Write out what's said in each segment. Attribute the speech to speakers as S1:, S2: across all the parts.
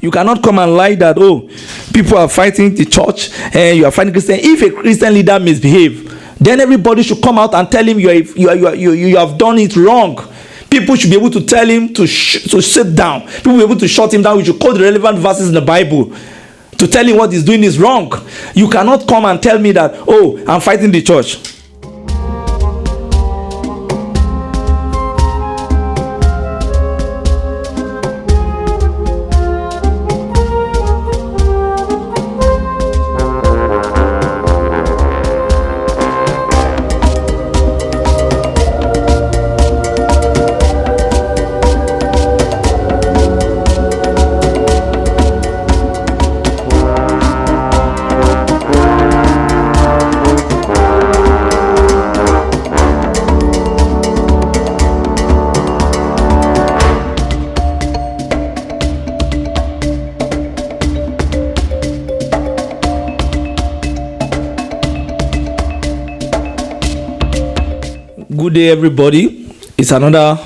S1: You cannot come and lie that, oh, people are fighting the church and you are fighting Christian. If a Christian leader misbehave, then everybody should come out and tell him you have done it wrong. People should be able to tell him to sit down. People will be able to shut him down. We should quote the relevant verses in the Bible to tell him what he's doing is wrong. You cannot come and tell me that, oh, I'm fighting the church. Good day, everybody. It's another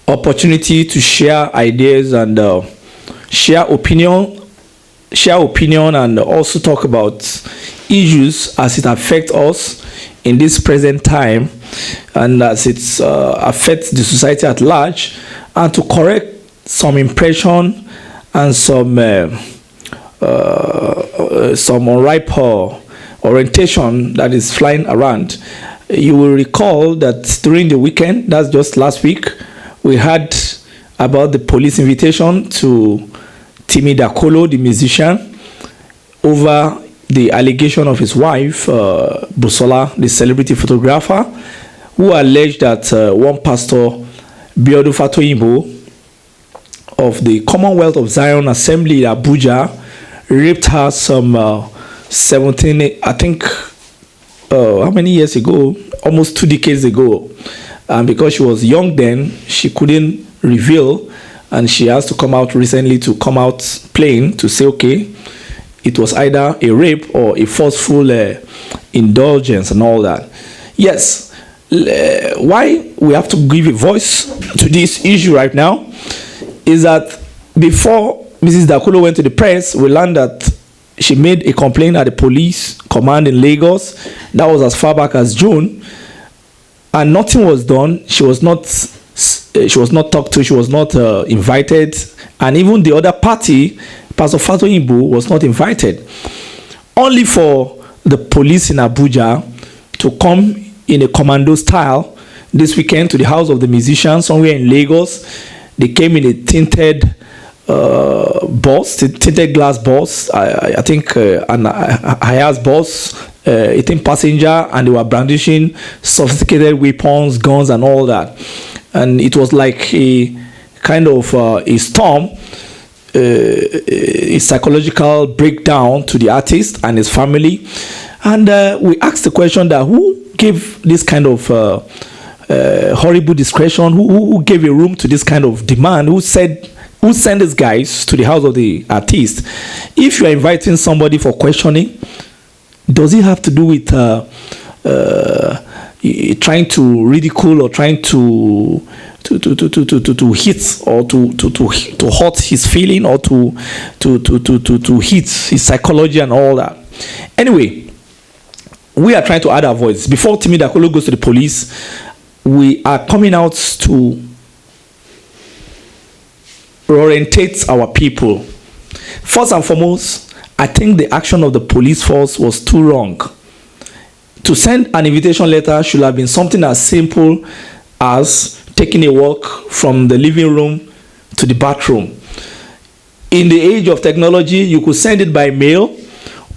S1: opportunity to share ideas and share opinion, and also talk about issues as it affects us in this present time, and as it affects the society at large, and to correct some impression and some unripe orientation that is flying around. You will recall that during the weekend, that's just last week, we heard about the police invitation to Timi Dakolo, the musician, over the allegation of his wife, Busola, the celebrity photographer, who alleged that one Pastor Biodun Fatoyinbo of the Commonwealth of Zion Assembly in Abuja raped her some 17, I think, how many years ago? Almost 2 decades ago. And because she was young then, she couldn't reveal, and she has to come out recently to come out plain to say, okay, it was either a rape or a forceful indulgence and all that. Yes, why we have to give a voice to this issue right now is that before Mrs. Dakolo went to the press, we learned that she made a complaint at the police command in Lagos. That was as far back as June, and nothing was done. She was not talked to. She was not invited, and even the other party, Pastor Fatoyinbo, was not invited. Only for the police in Abuja to come in a commando style this weekend to the house of the musician somewhere in Lagos. They came in a tinted tinted glass bus, I think an Hajiya's bus, 18 passenger, and they were brandishing sophisticated weapons, guns, and all that. And it was like a kind of a storm, a psychological breakdown to the artist and his family. And we asked the question that who gave this kind of horrible discretion, who gave a room to this kind of demand, who sent these guys to the house of the artist? If you are inviting somebody for questioning, does it have to do with trying to ridicule or trying to hit or to hurt his feeling or to hit his psychology and all that? Anyway, we are trying to add our voice. Before Timi Dakolo goes to the police, we are coming out to orientate our people. First and foremost, I think the action of the police force was too wrong. To send an invitation letter should have been something as simple as taking a walk from the living room to the bathroom. In the age of technology, you could send it by mail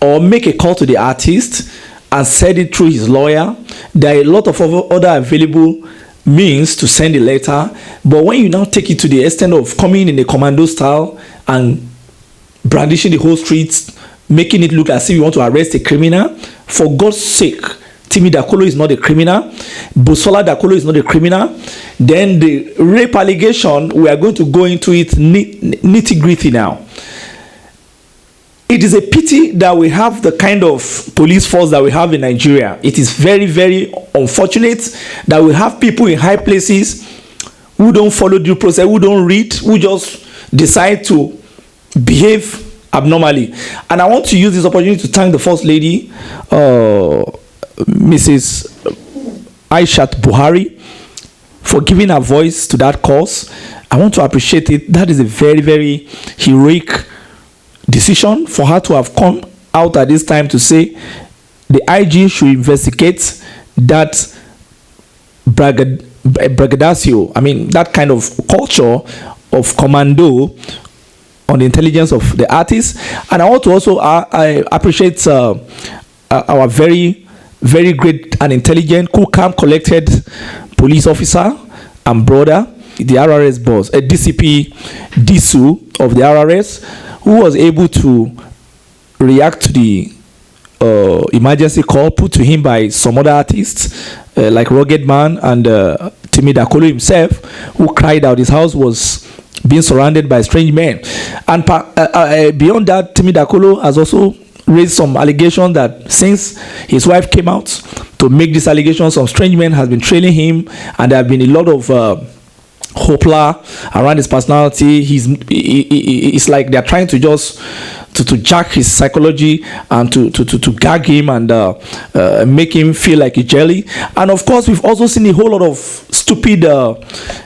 S1: or make a call to the artist and send it through his lawyer. There are a lot of other available means to send a letter, but when you now take it to the extent of coming in a commando style and brandishing the whole streets, making it look as if you want to arrest a criminal, for God's sake, Timi Dakolo is not a criminal, Busola Dakolo is not a criminal. Then the rape allegation, we are going to go into it nitty-gritty now. It is a pity that we have the kind of police force that we have in Nigeria. It is very, very unfortunate that we have people in high places who don't follow due process, who don't read, who just decide to behave abnormally. And I want to use this opportunity to thank the First Lady, Mrs. Aishat Buhari, for giving her voice to that cause. I want to appreciate it. That is a very, very heroic decision for her to have come out at this time to say the IG should investigate that braggadocio, that kind of culture of commando on the intelligence of the artists. And I want to also I appreciate our very, very great and intelligent, cool, calm, collected police officer and brother, the RRS boss, a DCP Disu of the RRS, who was able to react to the emergency call put to him by some other artists like Rugged Man and Timi Dakolo himself, who cried out his house was being surrounded by strange men. And beyond that, Timi Dakolo has also raised some allegations that since his wife came out to make these allegations, some strange men has been trailing him, and there have been a lot of hoopla around his personality. It's like they're trying to just to jack his psychology and to gag him and make him feel like a jelly. And of course, we've also seen a whole lot of stupid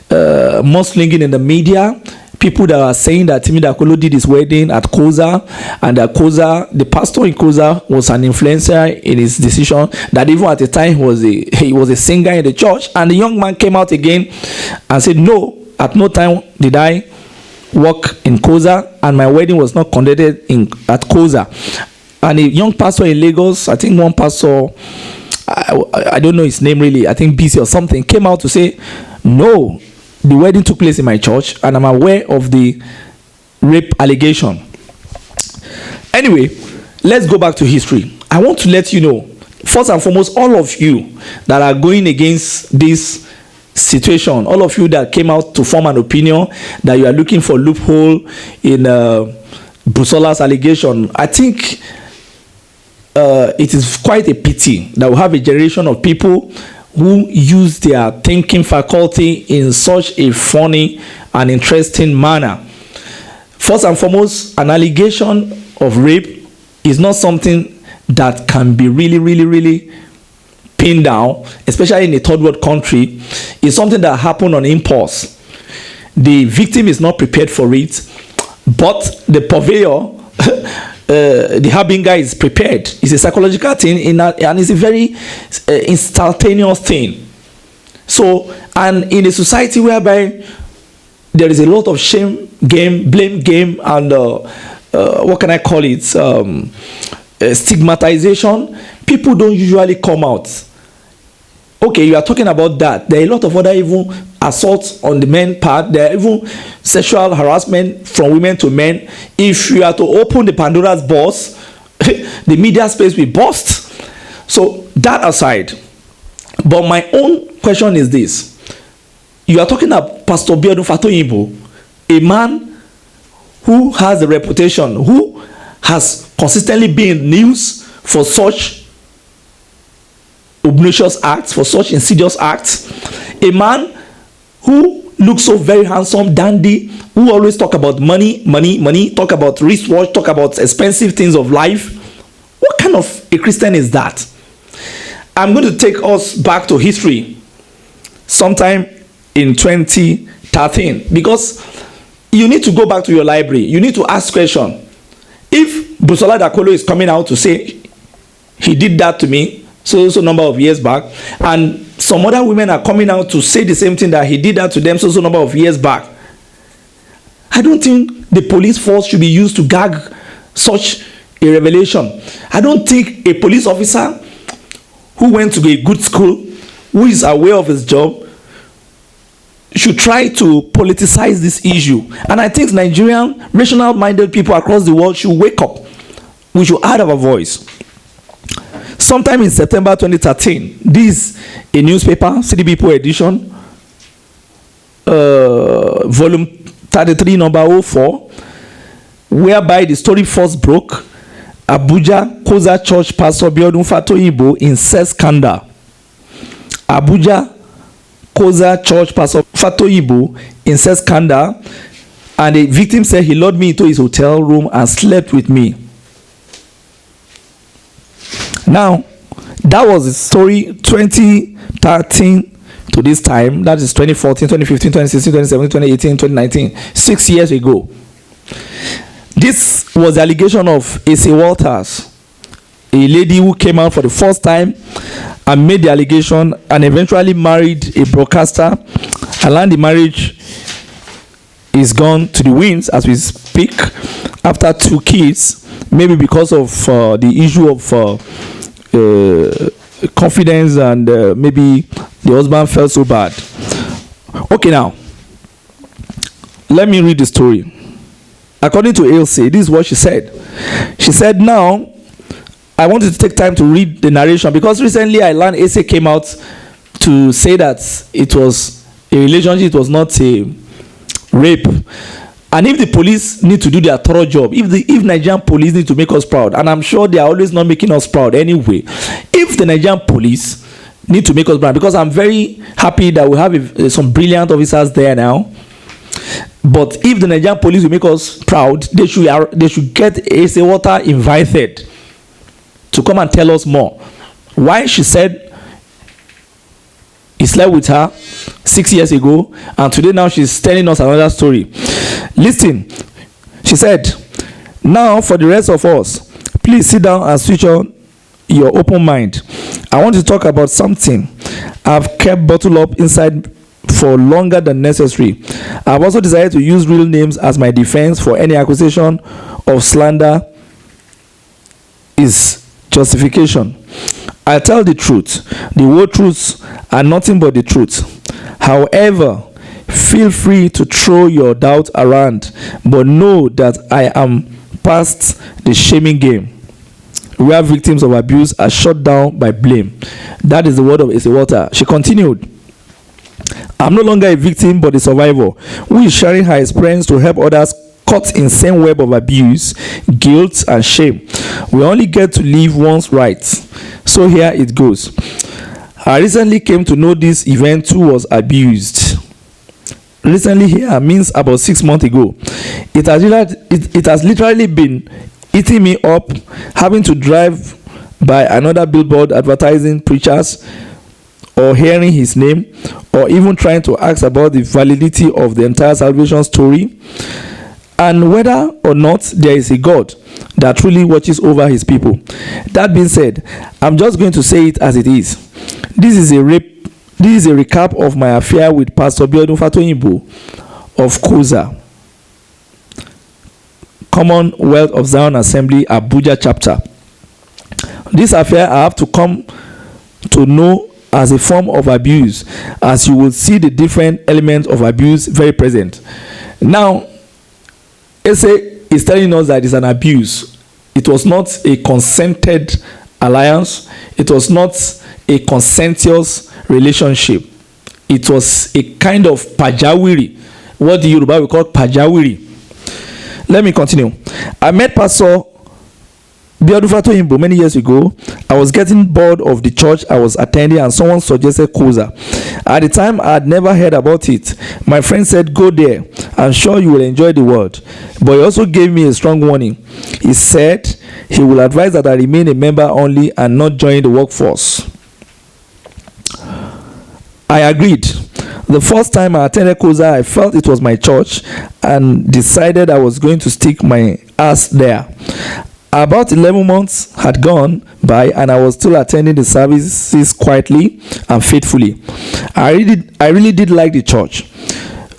S1: mudslinging in the media. People that are saying that Timi Dakolo did his wedding at COZA, and that COZA, the pastor in COZA, was an influencer in his decision. That even at the time he was a singer in the church, and the young man came out again and said, "No, at no time did I work in COZA, and my wedding was not conducted at COZA." And a young pastor in Lagos, I think one pastor, I don't know his name really, I think BC or something, came out to say, "No, the wedding took place in my church, and I'm aware of the rape allegation." Anyway, let's go back to history. I want to let you know, first and foremost, all of you that are going against this situation, all of you that came out to form an opinion that you are looking for loophole in Busola's allegation, I think it is quite a pity that we have a generation of people who use their thinking faculty in such a funny and interesting manner. First and foremost, an allegation of rape is not something that can be really pinned down, especially in a third world country. It's something that happened on impulse. The victim is not prepared for it, but the purveyor, the harbinger, is prepared. It's a psychological thing, and it's a very instantaneous thing. So, and in a society whereby there is a lot of shame game, blame game, and what can I call it, stigmatization, people don't usually come out. Okay, you are talking about that. There are a lot of other even assaults on the men part. There are even sexual harassment from women to men. If you are to open the Pandora's box, the media space will burst. So that aside, but my own question is this. You are talking about Pastor Biodun Fatoyinbo, a man who has a reputation, who has consistently been in news for such obnoxious acts, for such insidious acts. A man who looks so very handsome, dandy, who always talk about money, talk about wristwatch, talk about expensive things of life. What kind of a Christian is that? I'm going to take us back to history sometime in 2013, because you need to go back to your library. You need to ask question. If Busola Dakolo is coming out to say he did that to me so number of years back, and some other women are coming out to say the same thing, that he did that to them so number of years back, I don't think the police force should be used to gag such a revelation. I don't think a police officer who went to a good school, who is aware of his job, should try to politicize this issue. And I think Nigerian rational-minded people across the world should wake up. We should add our voice. Sometime in September 2013, this a newspaper, CDB edition, volume 33, number 04, whereby the story first broke. Abuja, COZA Church Pastor Biodun Fatoyinbo incest scandal. Abuja, COZA Church Pastor Fatoyinbo incest scandal. And the victim said he lured me into his hotel room and slept with me. Now, that was the story 2013 to this time. That is 2014, 2015, 2016, 2017, 2018, 2019. 6 years ago. This was the allegation of A.C. Walters, a lady who came out for the first time and made the allegation and eventually married a broadcaster. And the marriage is gone to the winds as we speak after 2 kids, maybe because of the issue of confidence, and maybe the husband felt so bad. Okay, now let me read the story. According to Ailsa, this is what she said. She said, now I wanted to take time to read the narration because recently I learned Ailsa came out to say that it was a relationship, it was not a rape. And if the police need to do their thorough job, if Nigerian police need to make us proud, and I'm sure they are always not making us proud anyway, if the Nigerian police need to make us proud, because I'm very happy that we have some brilliant officers there now, but if the Nigerian police will make us proud, they should get A.C. Walter invited to come and tell us more. Why she said he slept with her 6 years ago, and today now she's telling us another story. Listen, she said, now for the rest of us, please sit down and switch on your open mind. I want to talk about something I've kept bottled up inside for longer than necessary. I've also decided to use real names as my defense for any accusation of slander is justification. I tell the truth, the whole truth, and nothing but the truth. However, feel free to throw your doubt around, but know that I am past the shaming game, where victims of abuse are shut down by blame. That is the word of A.C. Walter. She continued, I'm no longer a victim but a survivor who is sharing her experience to help others caught in same web of abuse, guilt, and shame. We only get to live once, right? So here it goes. I recently came to know this event too was abused. Recently here means about 6 months ago. It has literally been eating me up, having to drive by another billboard advertising preachers, or hearing his name, or even trying to ask about the validity of the entire salvation story, and whether or not there is a God that truly watches over his people. That being said, I'm just going to say it as it is. This is a recap of my affair with Pastor Biodun Fatoyinbo of COZA, Commonwealth of Zion Assembly, Abuja chapter. This affair I have to come to know as a form of abuse, as you will see the different elements of abuse very present. Now, Ese is telling us that it's an abuse. It was not a consented alliance. It was not a consensuous relationship. It was a kind of pajawiri, what the Yoruba will call pajawiri. Let me continue. I met Pastor Biodun Fatoyinbo many years ago. I was getting bored of the church I was attending, and someone suggested COZA. At the time, I had never heard about it. My friend said, go there. I'm sure you will enjoy the word. But he also gave me a strong warning. He said he will advise that I remain a member only and not join the workforce. I agreed. The first time I attended COZA, I felt it was my church and decided I was going to stick my ass there. About 11 months had gone by and I was still attending the services quietly and faithfully. I really did like the church.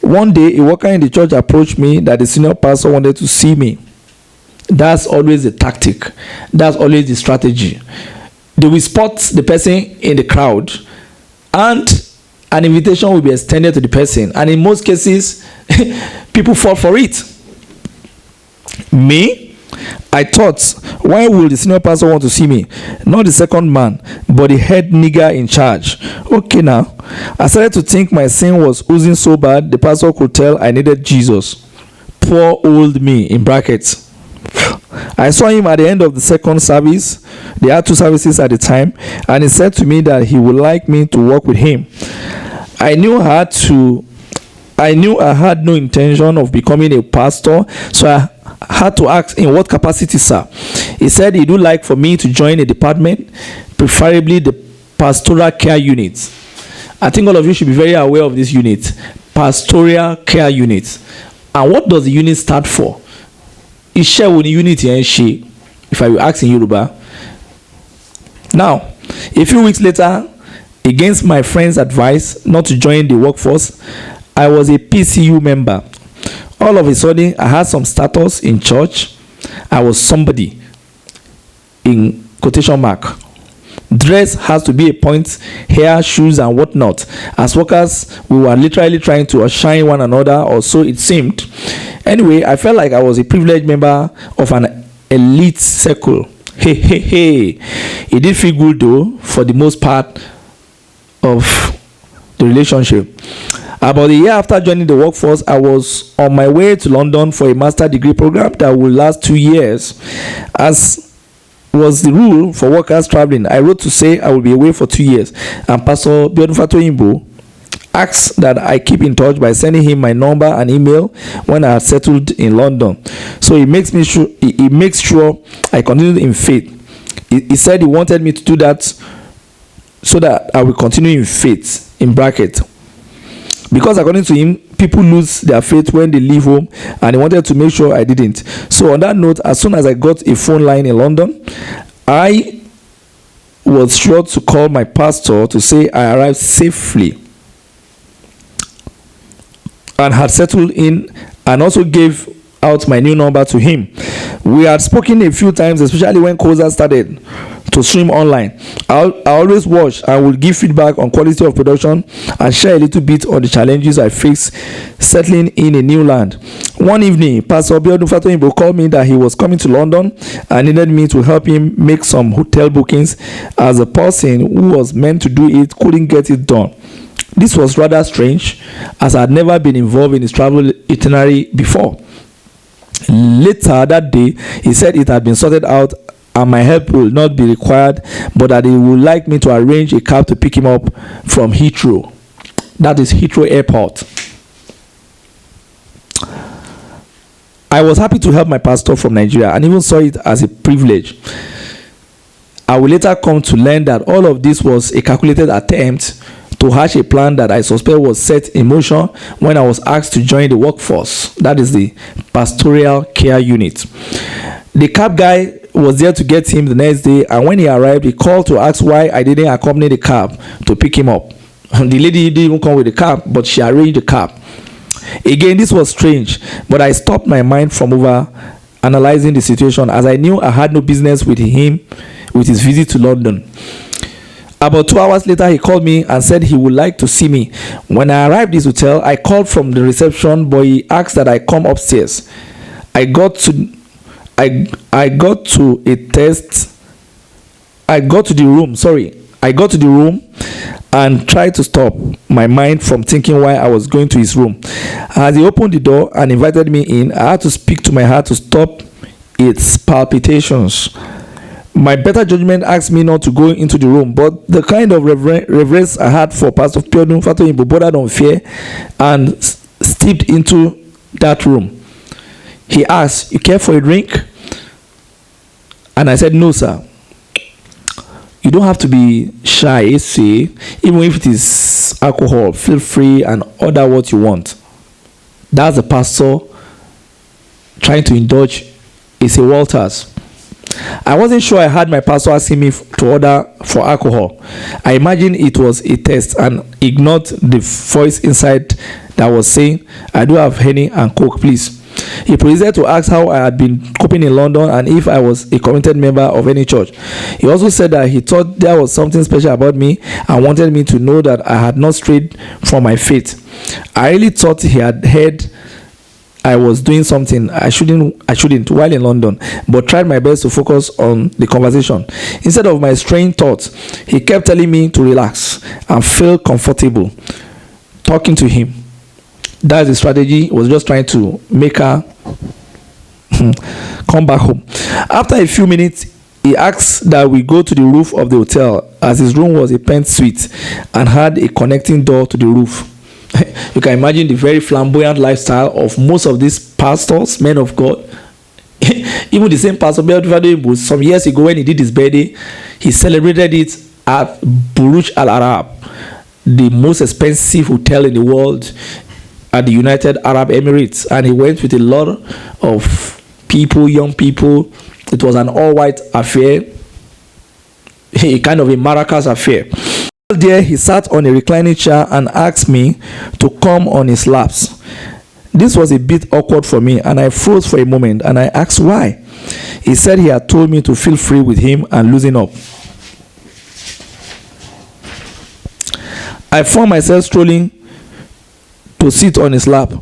S1: One day, a worker in the church approached me that the senior pastor wanted to see me. That's always the tactic. That's always the strategy. They will spot the person in the crowd and an invitation will be extended to the person. And in most cases, people fall for it. Me? I thought, why will the senior pastor want to see me? Not the second man, but the head nigger in charge. Okay now. I started to think my sin was oozing so bad, the pastor could tell I needed Jesus. Poor old me, in brackets. I saw him at the end of the second service. They had 2 services at the time, and he said to me that he would like me to work with him. I knew I I knew I had no intention of becoming a pastor, so I had to ask, in what capacity, sir? He said he'd like for me to join a department, preferably the pastoral care unit. I think all of you should be very aware of this unit, pastoral care unit. And what does the unit stand for? Iṣẹ́ wo ni unit yẹn ṣe, if I will ask in Yoruba. Now, a few weeks later, against my friend's advice not to join the workforce, I was a PCU member. All of a sudden, I had some status in church. I was somebody, in quotation mark. Dress has to be a point, hair, shoes, and whatnot. As workers, we were literally trying to outshine one another, or so it seemed. Anyway, I felt like I was a privileged member of an elite circle. Hey. It did feel good though, for the most part of the relationship. About a year after joining the workforce, I was on my way to London for a master's degree program that would last 2 years. As was the rule for workers traveling, I wrote to say I will be away for 2 years, and Pastor Biodun Fatoyinbo asked that I keep in touch by sending him my number and email when I had settled in London. So he makes sure I continue in faith. He said he wanted me to do that so that I will continue in faith, in bracket. Because according to him, people lose their faith when they leave home, and he wanted to make sure I didn't. So on that note, as soon as I got a phone line in London, I was sure to call my pastor to say I arrived safely and had settled in, and also gave out my new number to him. We had spoken a few times, especially when COZA started to stream online. I always watch and will give feedback on quality of production and share a little bit on the challenges I face settling in a new land. One evening, Pastor Biodun Fatoyinbo called me that he was coming to London and needed me to help him make some hotel bookings, as a person who was meant to do it couldn't get it done. This was rather strange, as I had never been involved in his travel itinerary before. Later that day, he said it had been sorted out and my help will not be required, but that he would like me to arrange a cab to pick him up from Heathrow. That is Heathrow Airport. I was happy to help my pastor from Nigeria and even saw it as a privilege. I will later come to learn that all of this was a calculated attempt to hatch a plan that I suspect was set in motion when I was asked to join the workforce. That is the pastoral care unit. The cab guy was there to get him the next day, and when he arrived, he called to ask why I didn't accompany the cab to pick him up. The lady didn't even come with the cab, but she arranged the cab. Again, this was strange, but I stopped my mind from over analyzing the situation, as I knew I had no business with him with his visit to London. About 2 hours later, he called me and said he would like to see me. When I arrived at his hotel, I called from the reception, but he asked that I come upstairs. I got to the room and tried to stop my mind from thinking why I was going to his room. As he opened the door and invited me in, I had to speak to my heart to stop its palpitations. My better judgment asked me not to go into the room, but the kind of reverence I had for Pastor Biodun Fatoyinbo bordered on fear and stepped into that room. He asked, "You care for a drink?" And I said, "No, sir." You don't have to be shy, say, even if it is alcohol, feel free and order what you want. That's the pastor trying to indulge A.C. Walters. I wasn't sure I had my pastor asking me to order for alcohol. I imagined it was a test and ignored the voice inside that was saying, "I do have Henny and Coke, please." He proceeded to ask how I had been coping in London and if I was a committed member of any church. He also said that he thought there was something special about me and wanted me to know that I had not strayed from my faith. I really thought he had heard I was doing something I shouldn't while in London, but tried my best to focus on the conversation. Instead of my strange thoughts, he kept telling me to relax and feel comfortable talking to him. That's the strategy. Was just trying to make her come back home. After a few minutes, he asked that we go to the roof of the hotel, as his room was a pent suite and had a connecting door to the roof. You can imagine the very flamboyant lifestyle of most of these pastors, men of God. Even the same Pastor Biodun Fatoyinbo, some years ago when he did his birthday, he celebrated it at Burj Al Arab, the most expensive hotel in the world at the United Arab Emirates. And he went with a lot of people, young people. It was an all-white affair, a kind of a Maracas affair. There, he sat on a reclining chair and asked me to come on his laps. This was a bit awkward for me, and I froze for a moment, and I asked why. He said he had told me to feel free with him and loosen up. I found myself strolling to sit on his lap.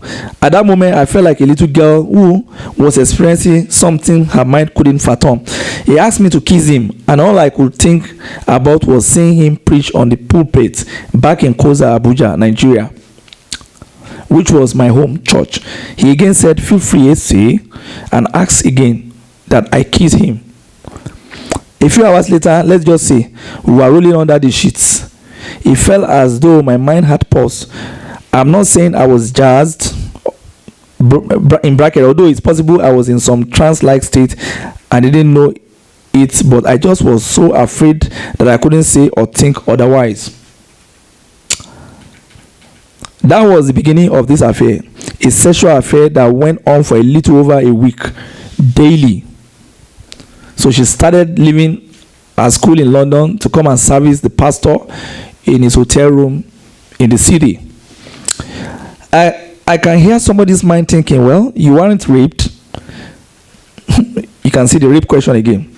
S1: At that moment, I felt like a little girl who was experiencing something her mind couldn't fathom. He asked me to kiss him, and all I could think about was seeing him preach on the pulpit back in COZA, Abuja, Nigeria, which was my home church. He again said, feel free, AC, and asked again that I kiss him. A few hours later, let's just say, we were rolling under the sheets. It felt as though my mind had paused. I'm not saying I was jazzed, in bracket, although it's possible I was in some trance-like state and didn't know it, but I just was so afraid that I couldn't say or think otherwise. That was the beginning of this affair, a sexual affair that went on for a little over a week, daily. So she started leaving her school in London to come and service the pastor in his hotel room in the city. I can hear somebody's mind thinking, well, you weren't raped. You can see the rape question again.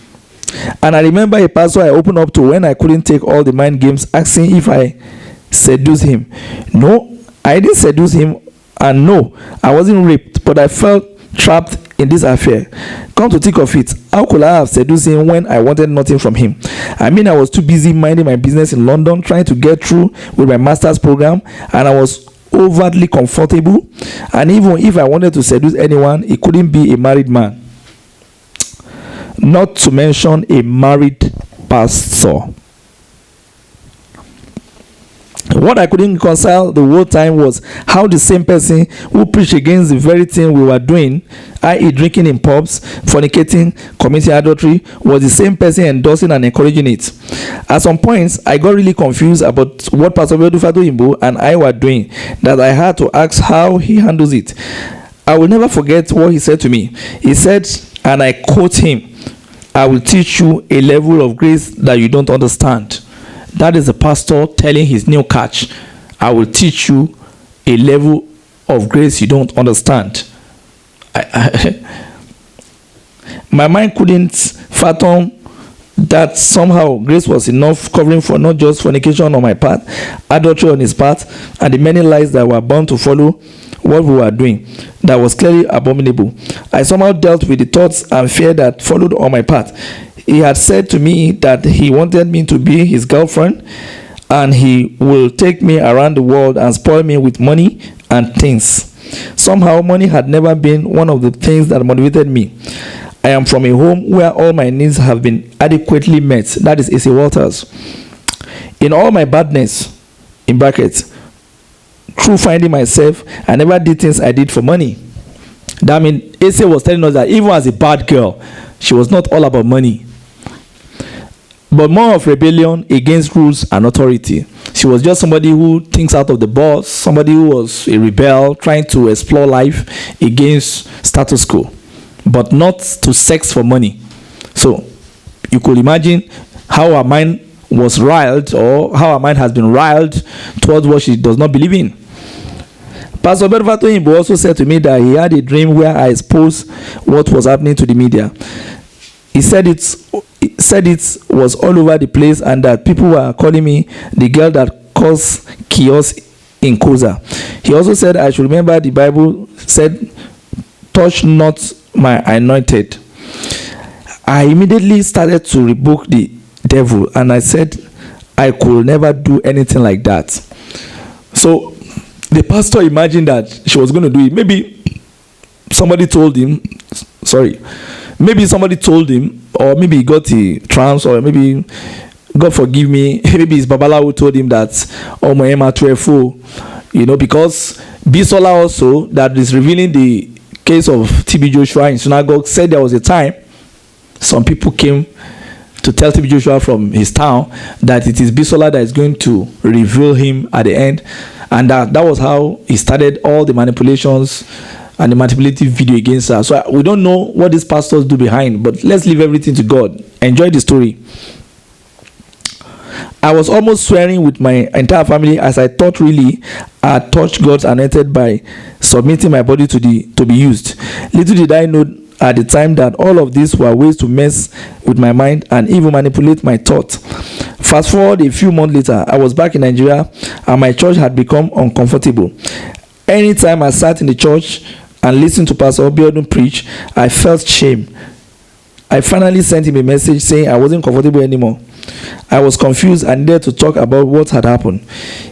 S1: And I remember a pastor I opened up to when I couldn't take all the mind games, asking if I seduced him. No, I didn't seduce him, and no, I wasn't raped, but I felt trapped in this affair. Come to think of it, how could I have seduced him when I wanted nothing from him? I mean, I was too busy minding my business in London, trying to get through with my master's program, and I was overtly comfortable. And even if I wanted to seduce anyone, it couldn't be a married man, not to mention a married pastor. What I couldn't reconcile the whole time was how the same person who preached against the very thing we were doing, i.e. drinking in pubs, fornicating, committing adultery, was the same person endorsing and encouraging it. At some points, I got really confused about what Pastor Biodun Fatoyinbo and I were doing, that I had to ask how he handles it. I will never forget what he said to me. He said, and I quote him, "I will teach you a level of grace that you don't understand." That is the pastor telling his new catch, I will teach you a level of grace you don't understand. My mind couldn't fathom that somehow grace was enough covering for not just fornication on my part, adultery on his part, and the many lies that were bound to follow what we were doing that was clearly abominable. I somehow dealt with the thoughts and fear that followed on my part. He had said to me that he wanted me to be his girlfriend, and he will take me around the world and spoil me with money and things. Somehow money had never been one of the things that motivated me. I am from a home where all my needs have been adequately met. That is A.C. Walters. In all my badness, in brackets, through finding myself, I never did things I did for money. That means A.C. was telling us that even as a bad girl, she was not all about money, but more of rebellion against rules and authority. She was just somebody who thinks out of the box, somebody who was a rebel, trying to explore life against status quo, but not to sex for money. So you could imagine how her mind was riled, or how her mind has been riled towards what she does not believe in. Pastor Biodun Fatoyinbo also said to me that he had a dream where I exposed what was happening to the media. He said it was all over the place, and that people were calling me the girl that caused chaos in COZA. He also said I should remember the Bible said, touch not my anointed. I immediately started to rebuke the devil, and I said I could never do anything like that. So the pastor imagined that she was going to do it. Maybe somebody told him, or maybe he got a trance, or maybe, God forgive me, maybe his babalawo told him that, oh my Emma 12, because Busola also, that is revealing the case of TB Joshua in synagogue, said there was a time some people came to tell TB Joshua from his town that it is Busola that is going to reveal him at the end, and that was how he started all the manipulations and the manipulative video against her. So we don't know what these pastors do behind, but let's leave everything to God. Enjoy the story. I was almost swearing with my entire family, as I thought really I touched God's anointed by submitting my body to be used. Little did I know at the time that all of these were ways to mess with my mind and even manipulate my thoughts. Fast forward a few months later, I was back in Nigeria and my church had become uncomfortable. Anytime I sat in the church and listened to Pastor Biodun preach, I felt shame. I finally sent him a message saying I wasn't comfortable anymore. I was confused and needed to talk about what had happened.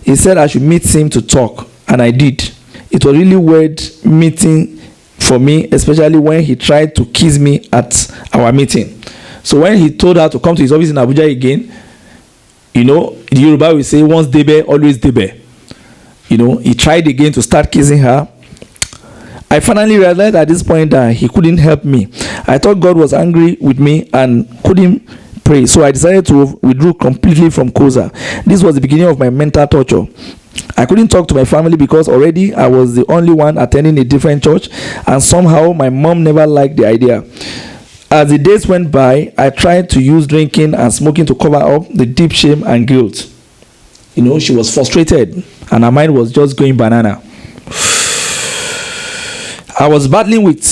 S1: He said I should meet him to talk, and I did. It was really weird meeting for me, especially when he tried to kiss me at our meeting. So when he told her to come to his office in Abuja again, the Yoruba will say, once debe, always debe. He tried again to start kissing her. I finally realized at this point that he couldn't help me. I thought God was angry with me and couldn't pray. So I decided to withdraw completely from COZA. This was the beginning of my mental torture. I couldn't talk to my family because already I was the only one attending a different church, and somehow my mom never liked the idea. As the days went by, I tried to use drinking and smoking to cover up the deep shame and guilt. She was frustrated and her mind was just going banana. I was battling with,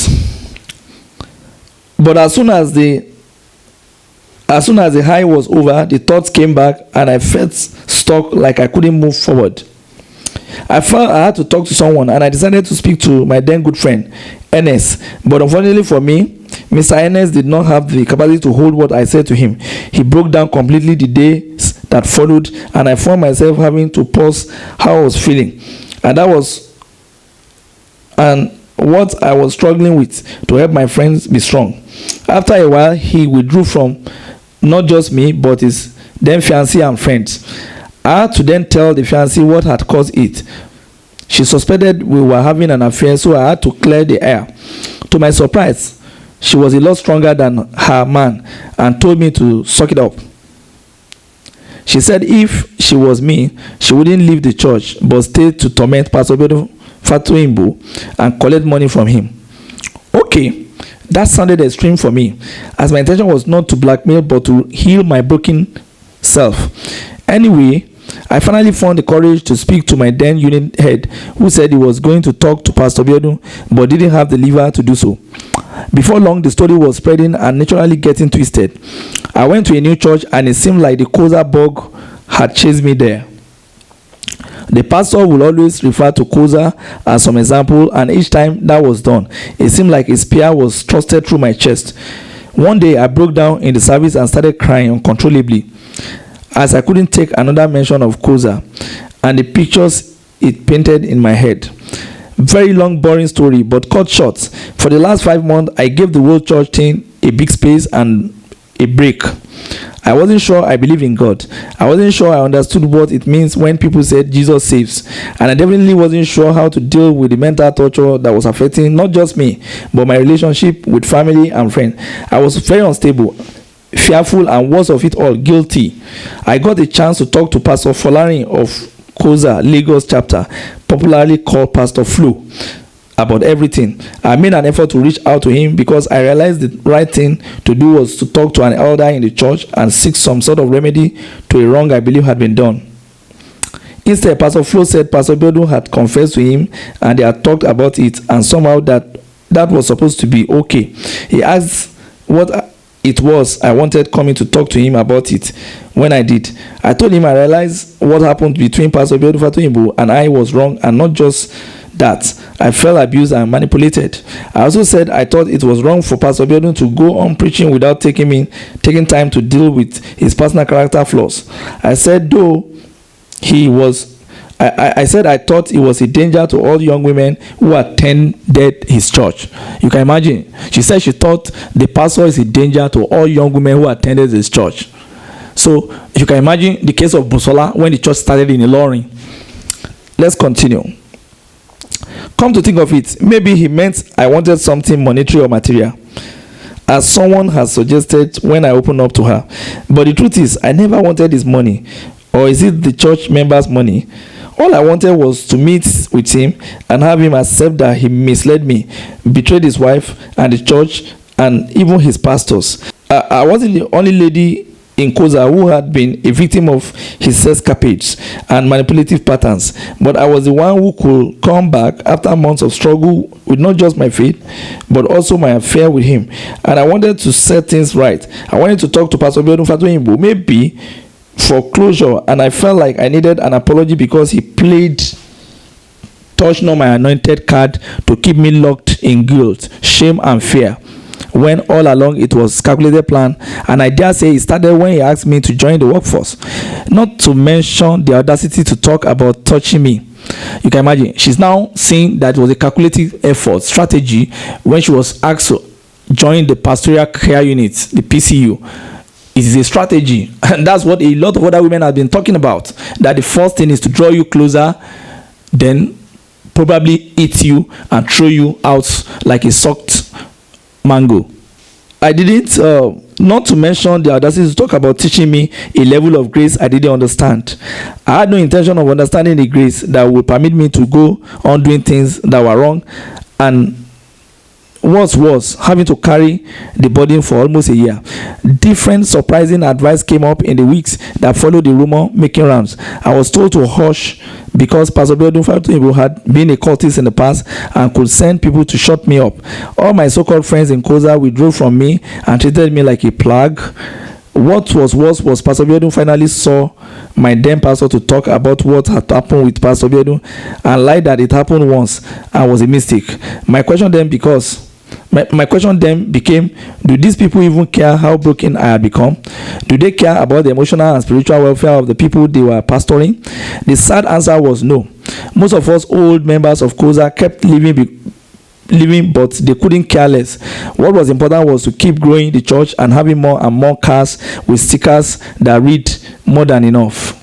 S1: but as soon as the high was over, the thoughts came back and I felt stuck, like I couldn't move forward. I felt I had to talk to someone, and I decided to speak to my then good friend, Ernest. But unfortunately for me, Mr. Ernest did not have the capacity to hold what I said to him. He broke down completely the days that followed, and I found myself having to pause how I was feeling. And what I was struggling with to help my friends be strong. After a while, he withdrew from not just me, but his then fiancé and friends. I had to then tell the fiancé what had caused it. She suspected we were having an affair, so I had to clear the air. To my surprise, she was a lot stronger than her man and told me to suck it up. She said if she was me, she wouldn't leave the church but stay to torment Pastor Biodun Fatoyinbo and collect money from him. Okay, that sounded extreme for me, as my intention was not to blackmail but to heal my broken self. Anyway, I finally found the courage to speak to my then unit head, who said he was going to talk to Pastor Biodun but didn't have the liver to do so. Before long, the story was spreading and naturally getting twisted. I went to a new church and it seemed like the COZA bug had chased me there. The pastor will always refer to COZA as some example, and each time that was done, it seemed like a spear was thrusted through my chest. One day, I broke down in the service and started crying uncontrollably, as I couldn't take another mention of COZA and the pictures it painted in my head. Very long, boring story, but cut short. For the last 5 months, I gave the whole church thing a big space and a break. I wasn't sure I believe in God. I wasn't sure I understood what it means when people said Jesus saves. And I definitely wasn't sure how to deal with the mental torture that was affecting not just me, but my relationship with family and friends. I was very unstable, fearful, and worst of it all, guilty. I got a chance to talk to Pastor Folarin of COZA Lagos chapter, popularly called Pastor Flo, about everything. I made an effort to reach out to him because I realized the right thing to do was to talk to an elder in the church and seek some sort of remedy to a wrong I believe had been done. Instead, Pastor Flo said Pastor Biodun had confessed to him and they had talked about it, and somehow that was supposed to be okay. He asked what it was I wanted coming to talk to him about it. When I did, I told him I realized what happened between Pastor Biodun Fatoyinbo and I was wrong, and not just that, I felt abused and manipulated. I also said I thought it was wrong for Pastor Biodun to go on preaching without taking time to deal with his personal character flaws. I said I thought it was a danger to all young women who attended his church. You can imagine. She said she thought the pastor is a danger to all young women who attended his church. So you can imagine the case of Busola when the church started in Ilorin. Let's continue. Come to think of it, maybe he meant I wanted something monetary or material, as someone has suggested when I opened up to her. But the truth is, I never wanted his money. Or is it the church members' money? All I wanted was to meet with him and have him accept that he misled me, betrayed his wife and the church and even his pastors. I wasn't the only lady in COZA who had been a victim of his escapades and manipulative patterns, but I was the one who could come back after months of struggle with not just my faith, but also my affair with him. And I wanted to set things right. I wanted to talk to Pastor Biodun Fatoyinbo, maybe for closure, and I felt like I needed an apology because he played touch not my anointed card to keep me locked in guilt, shame, and fear, when all along it was calculated plan. And I dare say it started when he asked me to join the workforce, not to mention the audacity to talk about touching me. You can imagine, she's now saying that it was a calculated effort, strategy, when she was asked to join the pastoral care unit, the PCU. It is a strategy, and that's what a lot of other women have been talking about, that the first thing is to draw you closer, then probably eat you and throw you out like a sucked mango. I didn't, not to mention the audacity to talk about teaching me a level of grace I didn't understand. I had no intention of understanding the grace that would permit me to go on doing things that were wrong, and what's worse, having to carry the burden for almost a year. Different surprising advice came up in the weeks that followed the rumor making rounds. I was told to hush because Pastor Biodun Fatoyinbo had been a cultist in the past and could send people to shut me up. All my so-called friends in COZA withdrew from me and treated me like a plague. What was worse was Pastor Biodun finally saw my then pastor to talk about what had happened with Pastor Biodun and lied that it happened once and was a mistake. My question then became, do these people even care how broken I had become? Do they care about the emotional and spiritual welfare of the people they were pastoring? The sad answer was no. Most of us old members of COZA kept living, but they couldn't care less. What was important was to keep growing the church and having more and more cars with stickers that read more than enough.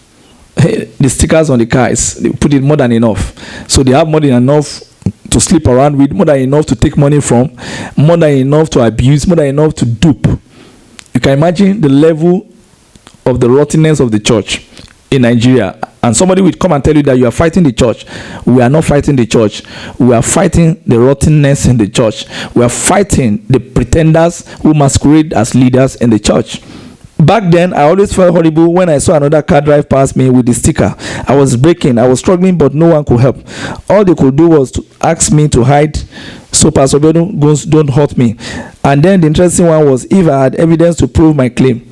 S1: The stickers on the cars, they put it more than enough. So they have more than enough to sleep around with, more than enough to take money from, more than enough to abuse, more than enough to dupe. You can imagine the level of the rottenness of the church in Nigeria. And somebody will come and tell you that you are fighting the church. We are not fighting the church. We are fighting the rottenness in the church. We are fighting the pretenders who masquerade as leaders in the church. Back then, I always felt horrible when I saw another car drive past me with the sticker. I was breaking, I was struggling, but no one could help. All they could do was to ask me to hide, so Pastor Biodun don't hurt me. And then the interesting one was if I had evidence to prove my claim.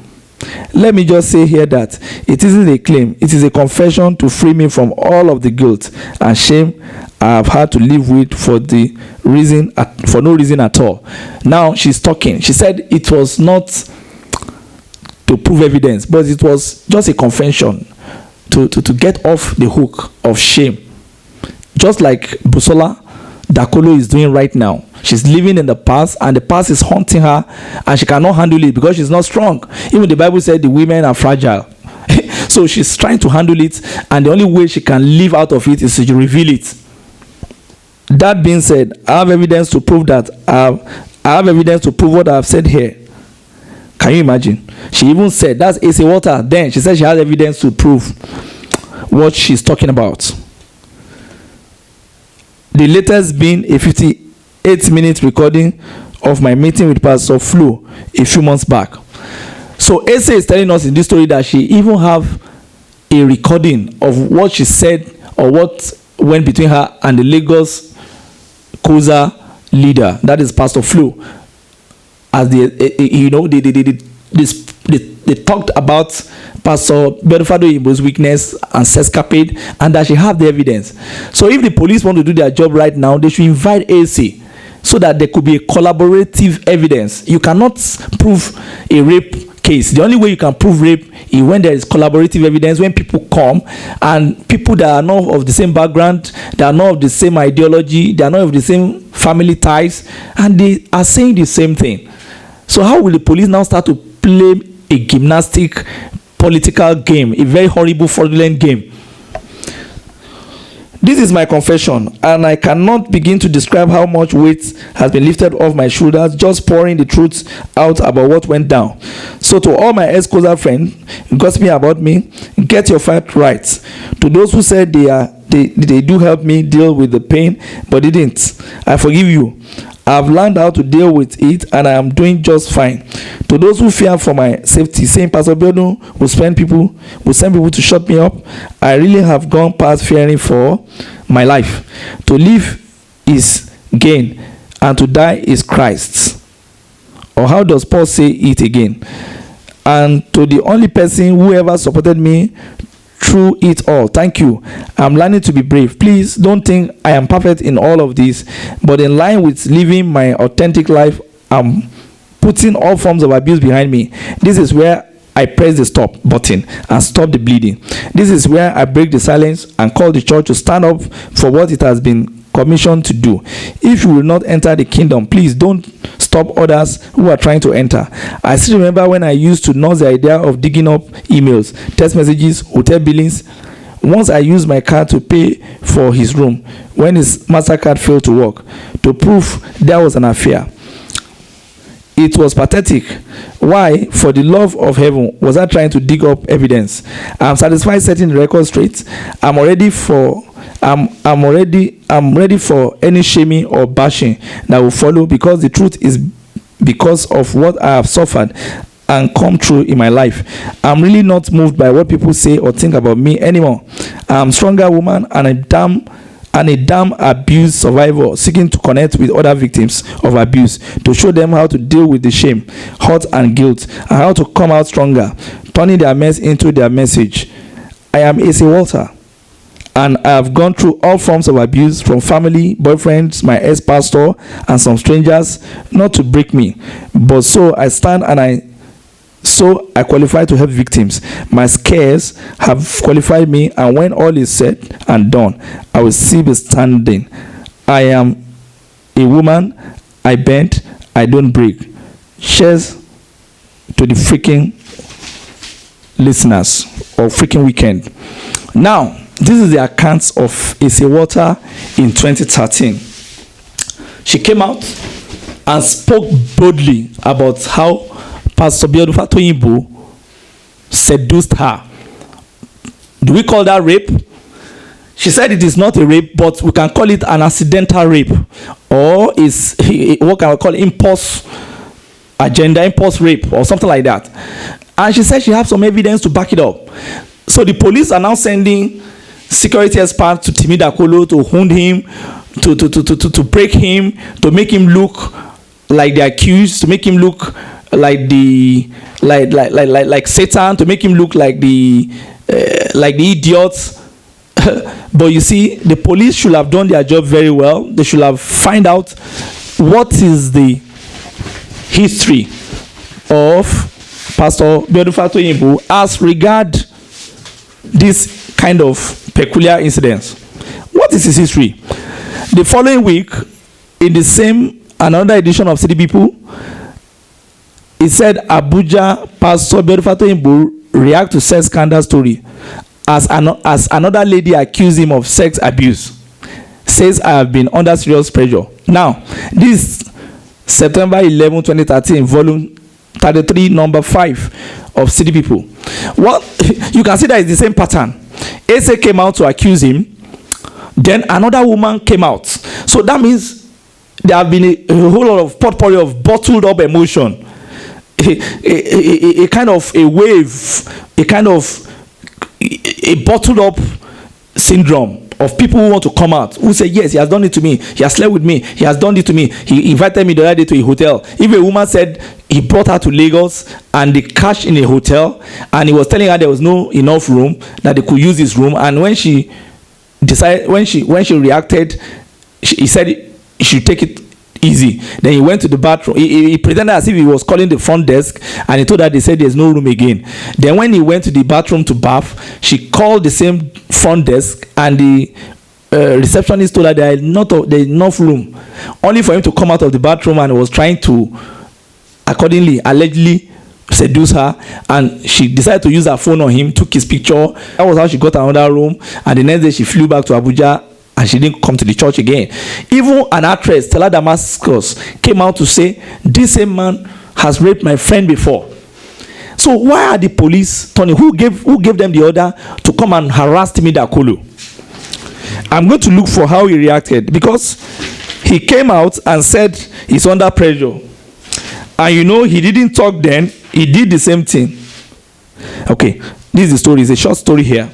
S1: Let me just say here that it isn't a claim, it is a confession to free me from all of the guilt and shame I have had to live with for no reason at all. Now she's talking. She said it was not to prove evidence, but it was just a confession to get off the hook of shame, just like Busola Dakolo is doing right now. She's living in the past, and the past is haunting her, and she cannot handle it because she's not strong. Even the Bible said the women are fragile. So she's trying to handle it, and the only way she can live out of it is to reveal it. That being said, I have evidence to prove that I have evidence to prove what I have said here. Can you imagine? She even said, that's AC Water. Then she said she has evidence to prove what she's talking about. The latest being a 58-minute recording of my meeting with Pastor Flo a few months back. So AC is telling us in this story that she even have a recording of what she said or what went between her and the Lagos COZA leader, that is Pastor Flo. As they talked about Pastor Biodun Fatoyinbo's weakness and escapade, and that she have the evidence. So if the police want to do their job right now, they should invite AC so that there could be a collaborative evidence. You cannot prove a rape case. The only way you can prove rape is when there is collaborative evidence, when people come and people that are not of the same background, they are not of the same ideology, they are not of the same family ties, and they are saying the same thing. So how will the police now start to play a gymnastic political game, a very horrible, fraudulent game? This is my confession, and I cannot begin to describe how much weight has been lifted off my shoulders just pouring the truth out about what went down. So to all my ex-COZA friends gossiping about me, get your fact right. To those who said they do help me deal with the pain but didn't, I forgive you. I've learned how to deal with it, and I am doing just fine. To those who fear for my safety, saying Pastor Biodun will send people to shut me up, I really have gone past fearing for my life. To live is gain, and to die is Christ. Or how does Paul say it again? And to the only person who ever supported me through it all, thank you. I'm learning to be brave. Please don't think I am perfect in all of this, but in line with living my authentic life, I'm putting all forms of abuse behind me. This is where I press the stop button and stop the bleeding. This is where I break the silence and call the church to stand up for what it has been commissioned to do. If you will not enter the kingdom, please don't stop others who are trying to enter. I still remember when I used to nurse the idea of digging up emails, text messages, hotel billings. Once I used my card to pay for his room when his MasterCard failed to work to prove there was an affair. It was pathetic. Why, for the love of heaven, was I trying to dig up evidence? I'm satisfied setting the record straight. I'm ready for any shaming or bashing that will follow, because the truth is because of what I have suffered and come through in my life. I'm really not moved by what people say or think about me anymore. I'm a stronger woman and a damn abuse survivor seeking to connect with other victims of abuse to show them how to deal with the shame, hurt, and guilt, and how to come out stronger, turning their mess into their message. I am A.C. Walter, and I have gone through all forms of abuse from family, boyfriends, my ex-pastor, and some strangers, not to break me, but so I stand and I qualify to help victims. My scares have qualified me, and when all is said and done, I will still be standing. I am a woman. I bend. I don't break. Cheers to the freaking listeners of freaking weekend. Now, this is the accounts of A.C. Walter in 2013. She came out and spoke boldly about how Pastor Biodun Fatoyinbo seduced her. Do we call that rape? She said it is not a rape, but we can call it an accidental rape, or is what can we call impulse rape, or something like that. And she said she has some evidence to back it up. So the police are now sending security experts to Timi Dakolo to wound him, to break him, to make him look like the accused, to make him look like Satan, to make him look like the idiots. But you see, the police should have done their job very well. They should have find out what is the history of Pastor Biodun Fatoyinbo as regard this kind of peculiar incidents. What is his history? The following week, in the same another edition of City People, it said Abuja Pastor Biodun Fatoyinbo react to sex scandal story as another lady accused him of sex abuse. Says I have been under serious pressure. Now, this September 11, 2013, volume 33, number 5 of City People. Well, you can see that it's the same pattern. Asa came out to accuse him. Then another woman came out. So that means there have been a whole lot of potpourri of bottled up emotion. A kind of a wave, a kind of a bottled up syndrome of people who want to come out, who say, yes, he has done it to me, he has slept with me, he has done it to me, he invited me the other day to a hotel. If a woman said he brought her to Lagos and they cashed in a hotel and he was telling her there was no enough room, that they could use his room, and when she decided, when she reacted, he said he should take it easy. Then he went to the bathroom. He pretended as if he was calling the front desk, and he told her they said there's no room again. Then when he went to the bathroom to bath, she called the same front desk, and the receptionist told her there is enough room, only for him to come out of the bathroom, and was trying to accordingly allegedly seduce her, and she decided to use her phone on him, took his picture. That was how she got another room, and the next day she flew back to Abuja and she didn't come to the church again. Even an actress, Stella Damascus, came out to say, this same man has raped my friend before. So why are the police turning? Who gave them the order to come and harass Timi Dakolo? I'm going to look for how he reacted, because he came out and said he's under pressure. And you know, he didn't talk then, he did the same thing. Okay, this is the story. It's a short story here.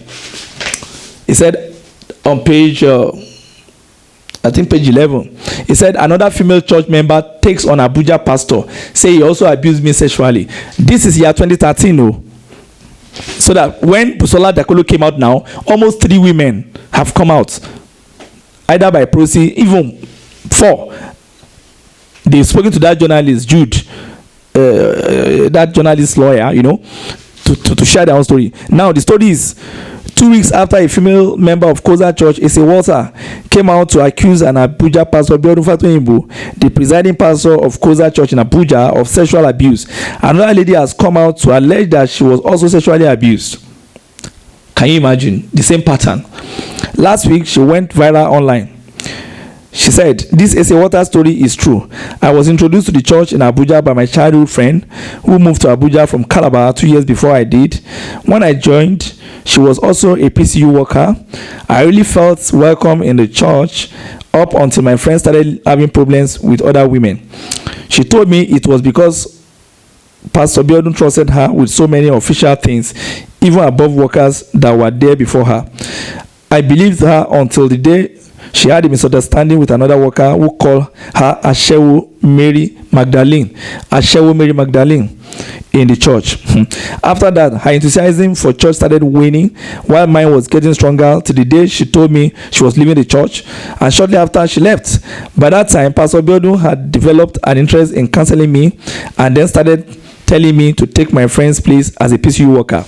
S1: He said on page, I think page 11, he said, another female church member takes on Abuja pastor, say he also abused me sexually. This is year 2013, no? So that when Busola Dakolo came out now, almost 3 women have come out, either by proxy, even 4. They've spoken to that journalist, Jude, that journalist lawyer, you know, to share their own story. Now, the story is 2 weeks after a female member of COZA Church, Ese Walter, came out to accuse an Abuja Pastor Biodun Fatoyinbo, the presiding pastor of COZA Church in Abuja, of sexual abuse. Another lady has come out to allege that she was also sexually abused. Can you imagine the same pattern? Last week, she went viral online. She said, this Ese Walter story is true. I was introduced to the church in Abuja by my childhood friend who moved to Abuja from Calabar 2 years before I did. When I joined, she was also a PCU worker. I really felt welcome in the church up until my friend started having problems with other women. She told me it was because Pastor Biodun trusted her with so many official things, even above workers that were there before her. I believed her until the day she had a misunderstanding with another worker who called her Ashewo Mary Magdalene. Ashewo Mary Magdalene in the church. After that, her enthusiasm for church started waning, while mine was getting stronger, till the day she told me she was leaving the church, and shortly after she left. By that time, Pastor Biodun had developed an interest in counseling me, and then started telling me to take my friend's place as a PCU worker.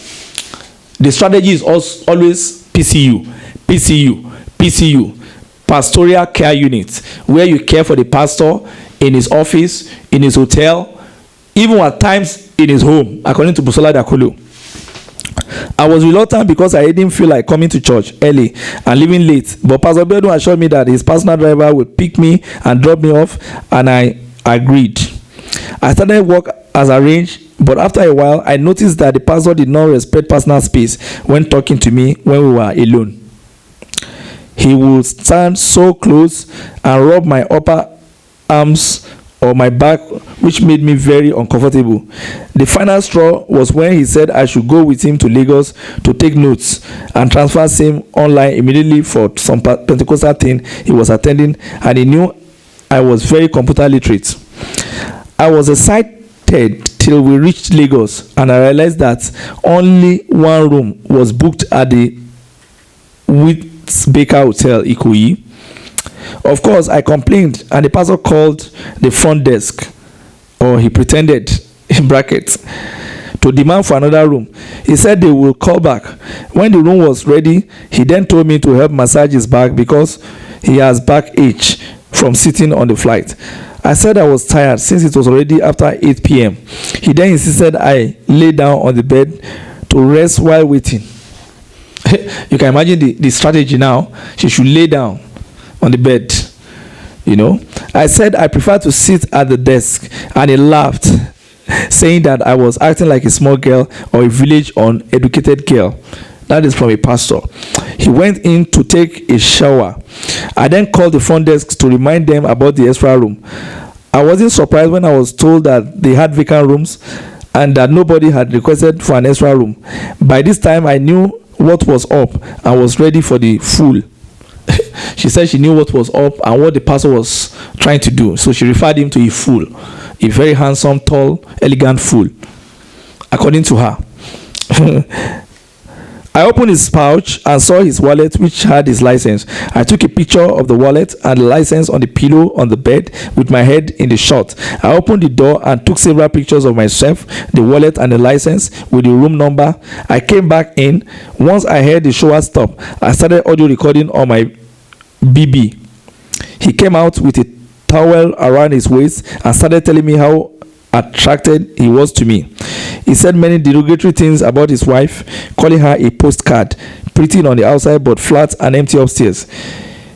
S1: The strategy is always PCU, PCU, PCU. Pastoral care unit, where you care for the pastor in his office, in his hotel, even at times in his home, according to Busola Dakolo. I was reluctant because I didn't feel like coming to church early and leaving late, but Pastor Biodun assured me that his personal driver would pick me and drop me off, and I agreed. I started work as arranged, but after a while, I noticed that the pastor did not respect personal space when talking to me when we were alone. He would stand so close and rub my upper arms or my back, which made me very uncomfortable. The final straw was when he said I should go with him to Lagos to take notes and transfer same online immediately for some Pentecostal thing he was attending, and he knew I was very computer literate. I was excited till we reached Lagos, and I realized that only one room was booked at the Baker Hotel, Ikoyi. Of course, I complained, and the pastor called the front desk, or he pretended, in brackets, to demand for another room. He said they will call back. When the room was ready, he then told me to help massage his back because he has back ache from sitting on the flight. I said I was tired since it was already after 8 p.m. He then insisted I lay down on the bed to rest while waiting. You can imagine the strategy now. She should lay down on the bed, you know. I said I prefer to sit at the desk, and he laughed, saying that I was acting like a small girl or a village uneducated girl. That is from a pastor. He went in to take a shower. I then called the front desk to remind them about the extra room. I wasn't surprised when I was told that they had vacant rooms and that nobody had requested for an extra room. By this time, I knew what was up and was ready for the fool. She said she knew what was up and what the pastor was trying to do, so she referred him to a fool, a very handsome, tall, elegant fool, according to her. I opened his pouch and saw his wallet, which had his license. I took a picture of the wallet and the license on the pillow on the bed with my head in the shot. I opened the door and took several pictures of myself, the wallet and the license with the room number. I came back in. Once I heard the shower stop, I started audio recording on my BB. He came out with a towel around his waist and started telling me how attracted he was to me. He said many derogatory things about his wife, calling her a postcard, pretty on the outside but flat and empty upstairs.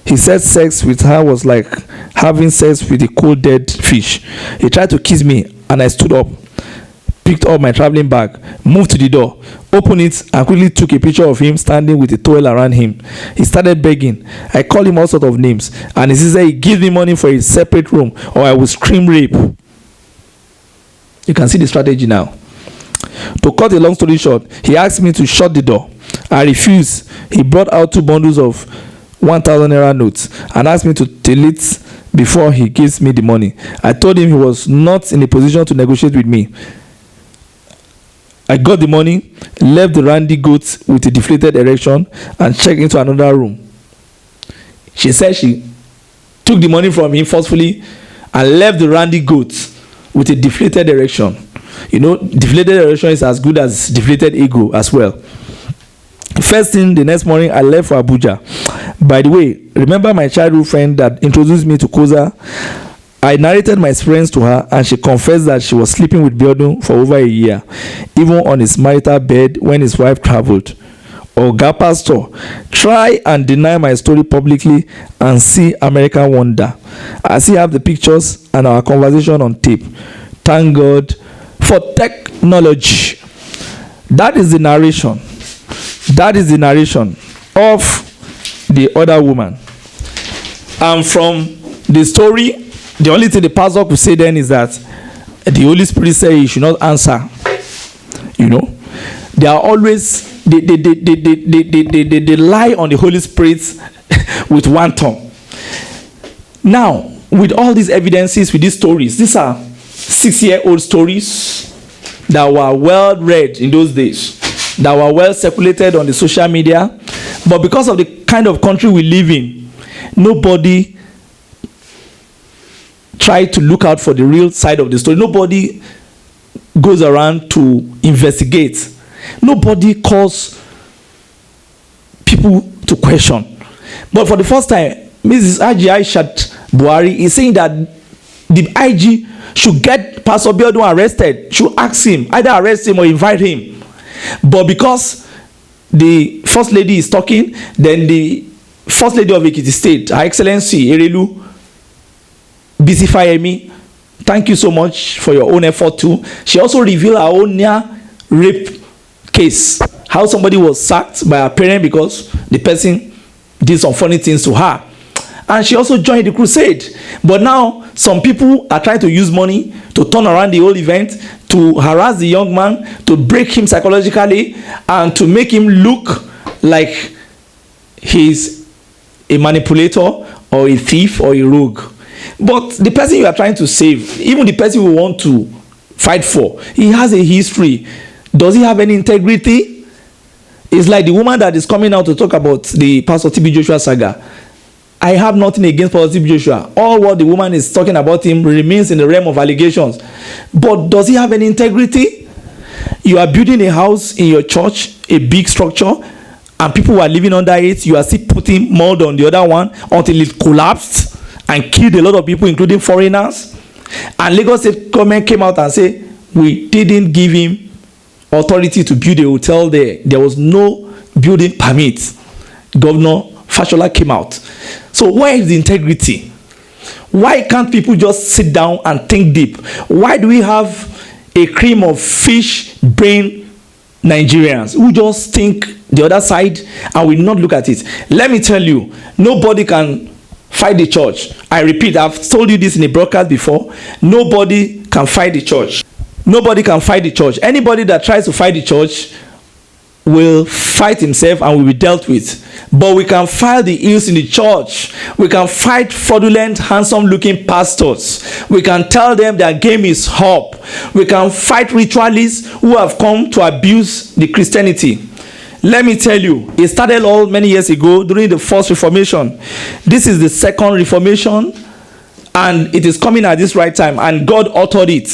S1: He said sex with her was like having sex with a cold dead fish. He tried to kiss me and I stood up, picked up my traveling bag, moved to the door, opened it and quickly took a picture of him standing with a towel around him. He started begging. I called him all sorts of names and he said he gives me money for a separate room or I will scream rape. You can see the strategy now. To cut a long story short, he asked me to shut the door. I refused. He brought out 2 bundles of 1,000 naira notes and asked me to tell it before he gives me the money. I told him he was not in a position to negotiate with me. I got the money, left the randy goat with a deflated erection and checked into another room. She said she took the money from him forcefully and left the randy goat with a deflated erection. You know, deflated erection is as good as deflated ego as well. First thing, the next morning, I left for Abuja. By the way, remember my childhood friend that introduced me to COZA? I narrated my experience to her and she confessed that she was sleeping with Biodun for over a year, even on his marital bed when his wife traveled. Oga Pastor, try and deny my story publicly and see American wonder. I still have the pictures and our conversation on tape. Thank God for technology. That is the narration. That is the narration of the other woman. And from the story, the only thing the pastor could say then is that the Holy Spirit said he should not answer. You know, they are always they lie on the Holy Spirit with one tongue. Now, with all these evidences, with these stories, these are 6-year-old stories that were well read in those days, that were well circulated on the social media. But because of the kind of country we live in, nobody tried to look out for the real side of the story. Nobody goes around to investigate. Nobody calls people to question. But for the first time, Mrs. Hajiya Aishat Buhari is saying that the IG should get Pastor Biodun arrested, should ask him, either arrest him or invite him. But because the First Lady is talking, then the First Lady of Ekiti State, Her Excellency Erelu Bisi Fayemi, thank you so much for your own effort too. She also revealed her own near rape case, how somebody was sacked by her parent because the person did some funny things to her. And she also joined the crusade. But now some people are trying to use money to turn around the whole event, to harass the young man, to break him psychologically, and to make him look like he's a manipulator or a thief or a rogue. But the person you are trying to save, even the person you want to fight for, he has a history. Does he have any integrity? It's like the woman that is coming out to talk about the Pastor Timi Joshua saga. I have nothing against Pastor Timi Joshua. All what the woman is talking about him remains in the realm of allegations. But does he have any integrity? You are building a house in your church, a big structure, and people who are living under it, you are still putting mold on the other one until it collapsed and killed a lot of people, including foreigners. And Lagos State government came out and said, we didn't give him authority to build a hotel there. There was no building permit. Governor Fashola came out. So where is the integrity? Why can't people just sit down and think deep? Why do we have a cream of fish brain Nigerians who just think the other side and will not look at it? Let me tell you, nobody can fight the church. I repeat, I've told you this in a broadcast before. Nobody can fight the church. Nobody can fight the church. Anybody that tries to fight the church will fight himself and will be dealt with. But we can fight the ills in the church. We can fight fraudulent, handsome-looking pastors. We can tell them their game is up. We can fight ritualists who have come to abuse the Christianity. Let me tell you, it started all many years ago during the first Reformation. This is the second Reformation, and it is coming at this right time, and God authored it.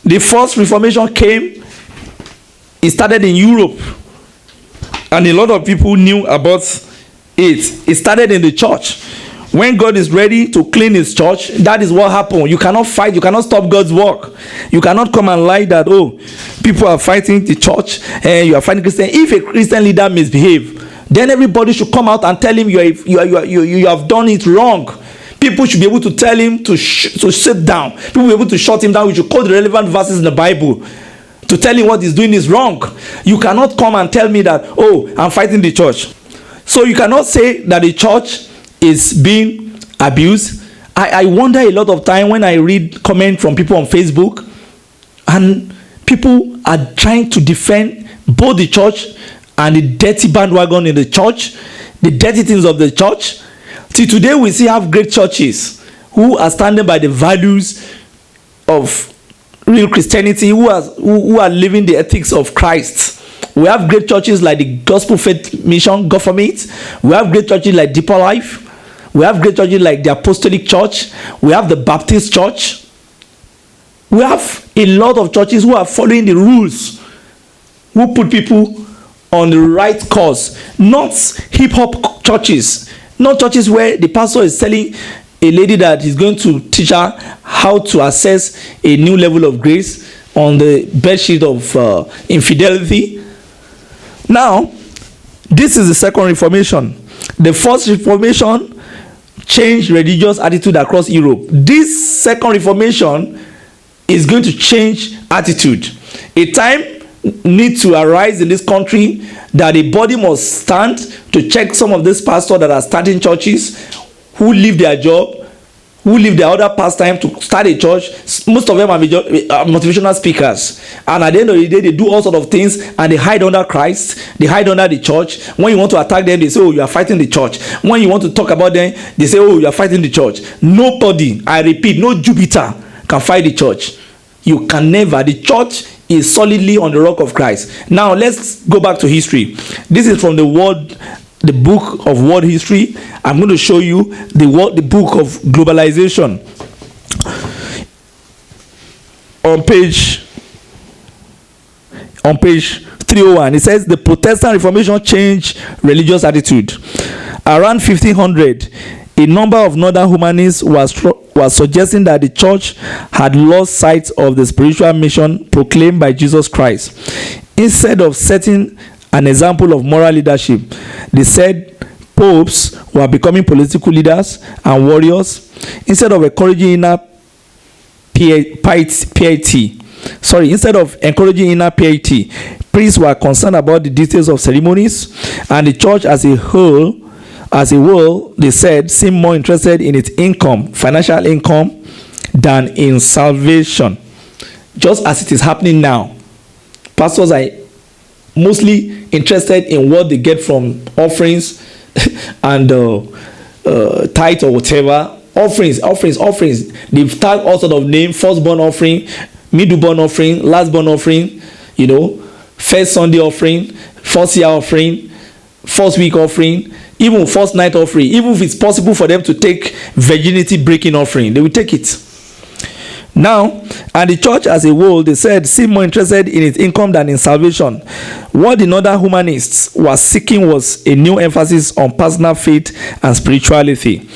S1: The first Reformation came, it started in Europe, and a lot of people knew about it. It started in the church. When God is ready to clean his church, that is what happened. You cannot fight, you cannot stop God's work. You cannot come and lie that, oh, people are fighting the church and you are fighting Christian. If a Christian leader misbehave, then everybody should come out and tell him you have done it wrong. People should be able to tell him to sit down. People will be able to shut him down. We should quote the relevant verses in the Bible to tell him what he's doing is wrong. You cannot come and tell me that, oh, I'm fighting the church. So you cannot say that the church is being abused. I wonder a lot of time when I read comments from people on Facebook, and people are trying to defend both the church and the dirty bandwagon in the church, the dirty things of the church. Till today, we still have great churches who are standing by the values of real Christianity, who are living the ethics of Christ. We have great churches like the Gospel Faith Mission Government. We have great churches like Deeper Life. We have great churches like the Apostolic Church. We have the Baptist Church. We have a lot of churches who are following the rules, who put people on the right course. Not hip-hop churches. Not churches where the pastor is telling a lady that he's going to teach her how to assess a new level of grace on the bedsheet of infidelity. Now, this is the second Reformation. The first Reformation changed religious attitude across Europe. This second Reformation is going to change attitude. A time needs to arise in this country that a body must stand to check some of these pastors that are starting churches, who leave their job, who leave their other pastime to start a church. Most of them are motivational speakers, and at the end of the day, they do all sorts of things, and they hide under Christ, they hide under the church. When you want to attack them, they say, oh, you are fighting the church. When you want to talk about them, they say, oh, you are fighting the church. Nobody, I repeat, no Jupiter can fight the church. You can never. The church is solidly on the rock of Christ. Now let's go back to history. This is from the book of world history. I'm going to show you the book of globalization. On page 301, it says the Protestant Reformation changed religious attitude. Around 1500, a number of northern humanists was suggesting that the church had lost sight of the spiritual mission proclaimed by Jesus Christ. Instead of setting an example of moral leadership, they said popes were becoming political leaders and warriors. Instead of encouraging inner piety, priests were concerned about the details of ceremonies, and the church as a whole, they said, seemed more interested in its income, financial income, than in salvation. Just as it is happening now, pastors are mostly interested in what they get from offerings and tithe or whatever. Offerings. They've tagged all sort of names: firstborn offering, middleborn offering, lastborn offering, first Sunday offering, first year offering, first week offering, even first night offering. Even if it's possible for them to take virginity breaking offering, they will take it. Now, and the church as a whole, they said, seemed more interested in its income than in salvation. What the northern humanists were seeking was a new emphasis on personal faith and spirituality.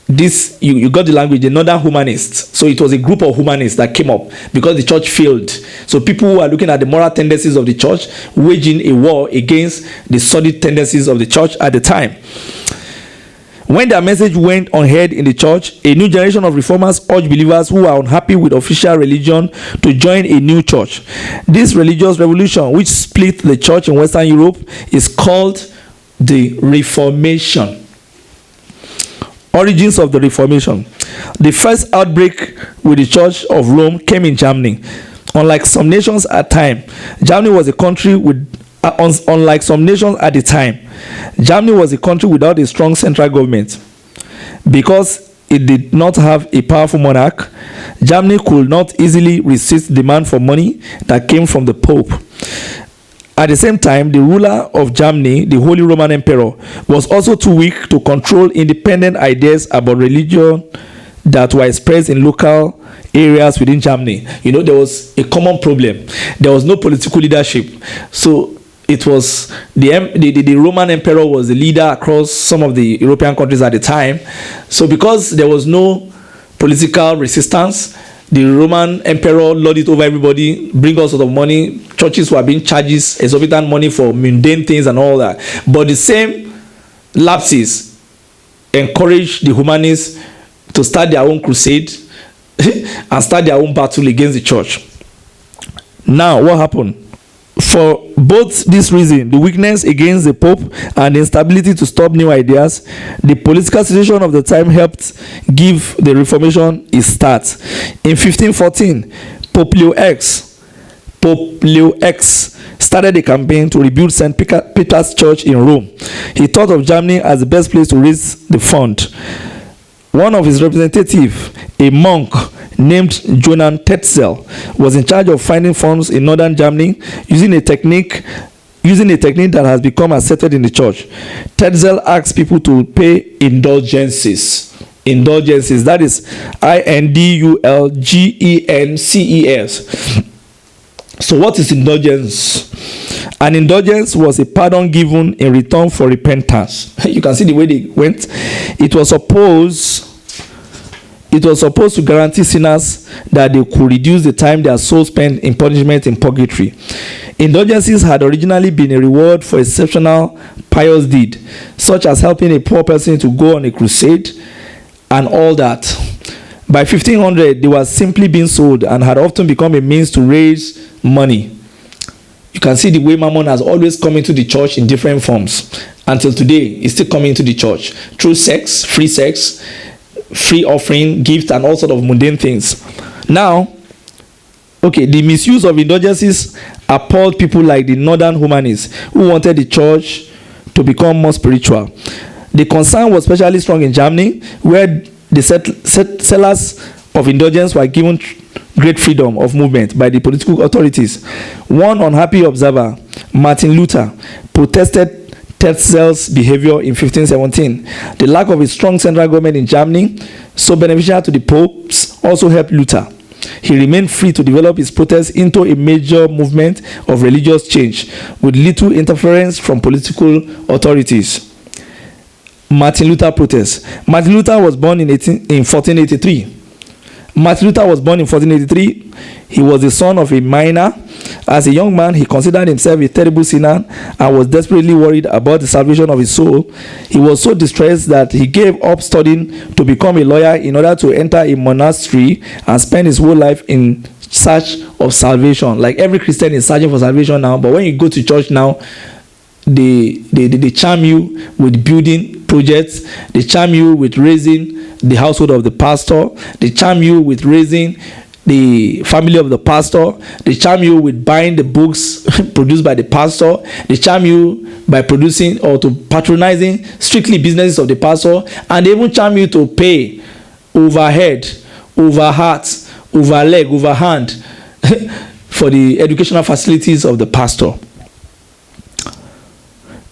S1: This, you got the language, the northern humanists. So it was a group of humanists that came up because the church failed. So people who are looking at the moral tendencies of the church, waging a war against the sordid tendencies of the church at the time. When their message went unheard in the church, a new generation of reformers urged believers who are unhappy with official religion to join a new church. This religious revolution, which split the church in Western Europe, is called the Reformation. Origins of the Reformation. The first outbreak with the Church of Rome came in Germany. Unlike some nations at the time, Germany was a country without a strong central government. Because it did not have a powerful monarch, Germany could not easily resist demand for money that came from the Pope. At the same time, the ruler of Germany, the Holy Roman Emperor, was also too weak to control independent ideas about religion that were expressed in local areas within Germany. There was a common problem. There was no political leadership. So it was the Roman Emperor was the leader across some of the European countries at the time. So because there was no political resistance, the Roman emperor lord it over everybody, bring all sorts of money. Churches were being charged exorbitant money for mundane things and all that. But the same lapses encourage the humanists to start their own crusade and start their own battle against the church. Now, what happened? For both this reason, the weakness against the Pope and the instability to stop new ideas, the political situation of the time helped give the Reformation its start. In 1514, Pope Leo X started a campaign to rebuild St. Peter's Church in Rome. He thought of Germany as the best place to raise the fund. One of his representatives, a monk named Johann Tetzel, was in charge of finding funds in northern Germany using a technique that has become accepted in the church. Tetzel asked people to pay indulgences. That is indulgences. So what is indulgence? An indulgence was a pardon given in return for repentance. You can see the way they went. It was supposed to guarantee sinners that they could reduce the time their souls spent in punishment in purgatory. Indulgences had originally been a reward for exceptional pious deed, such as helping a poor person to go on a crusade and all that. By 1500, they were simply being sold and had often become a means to raise money. You can see the way Mammon has always come into the church in different forms. Until today, it's still coming into the church through sex, free offering, gift, and all sorts of mundane things. Now, the misuse of indulgences appalled people like the northern humanists who wanted the church to become more spiritual. The concern was especially strong in Germany, where the sellers of indulgence were given great freedom of movement by the political authorities. One unhappy observer, Martin Luther, protested Tetzel's behavior in 1517. The lack of a strong central government in Germany, so beneficial to the popes, also helped Luther. He remained free to develop his protest into a major movement of religious change with little interference from political authorities. Martin Luther protest. Martin Luther was born in 1483. He was the son of a miner. As a young man, he considered himself a terrible sinner and was desperately worried about the salvation of his soul. He was so distressed that he gave up studying to become a lawyer in order to enter a monastery and spend his whole life in search of salvation. Like every Christian is searching for salvation now, but when you go to church now, they charm you with building projects, they charm you with raising the household of the pastor, they charm you with raising the family of the pastor, they charm you with buying the books produced by the pastor, they charm you by producing or to patronizing strictly businesses of the pastor, and they even charm you to pay overhead, over heart, over leg, over hand for the educational facilities of the pastor.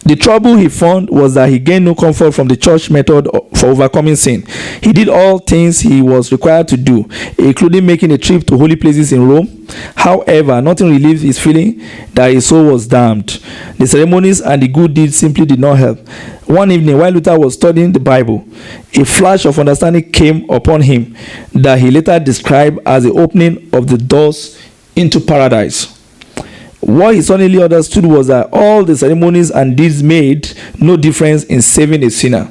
S1: The trouble he found was that he gained no comfort from the church method for overcoming sin. He did all things he was required to do, including making a trip to holy places in Rome. However, nothing relieved his feeling that his soul was damned. The ceremonies and the good deeds simply did not help. One evening, while Luther was studying the Bible, a flash of understanding came upon him that he later described as the opening of the doors into paradise. What he suddenly understood was that all the ceremonies and deeds made no difference in saving a sinner.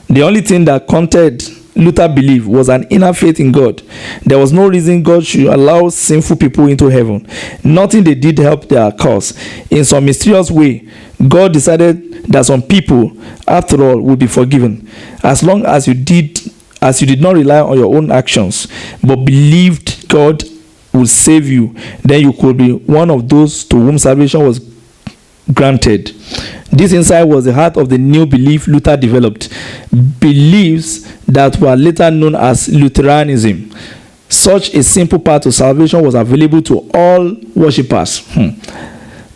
S1: The only thing that counted, Luther believed, was an inner faith in God. There was no reason God should allow sinful people into heaven. Nothing they did helped their cause. In some mysterious way, God decided that some people, after all, would be forgiven, as long as you did not rely on your own actions, but believed God will save you. Then you could be one of those to whom salvation was granted. This insight was the heart of the new belief Luther developed, beliefs that were later known as Lutheranism. Such a simple path to salvation was available to all worshippers.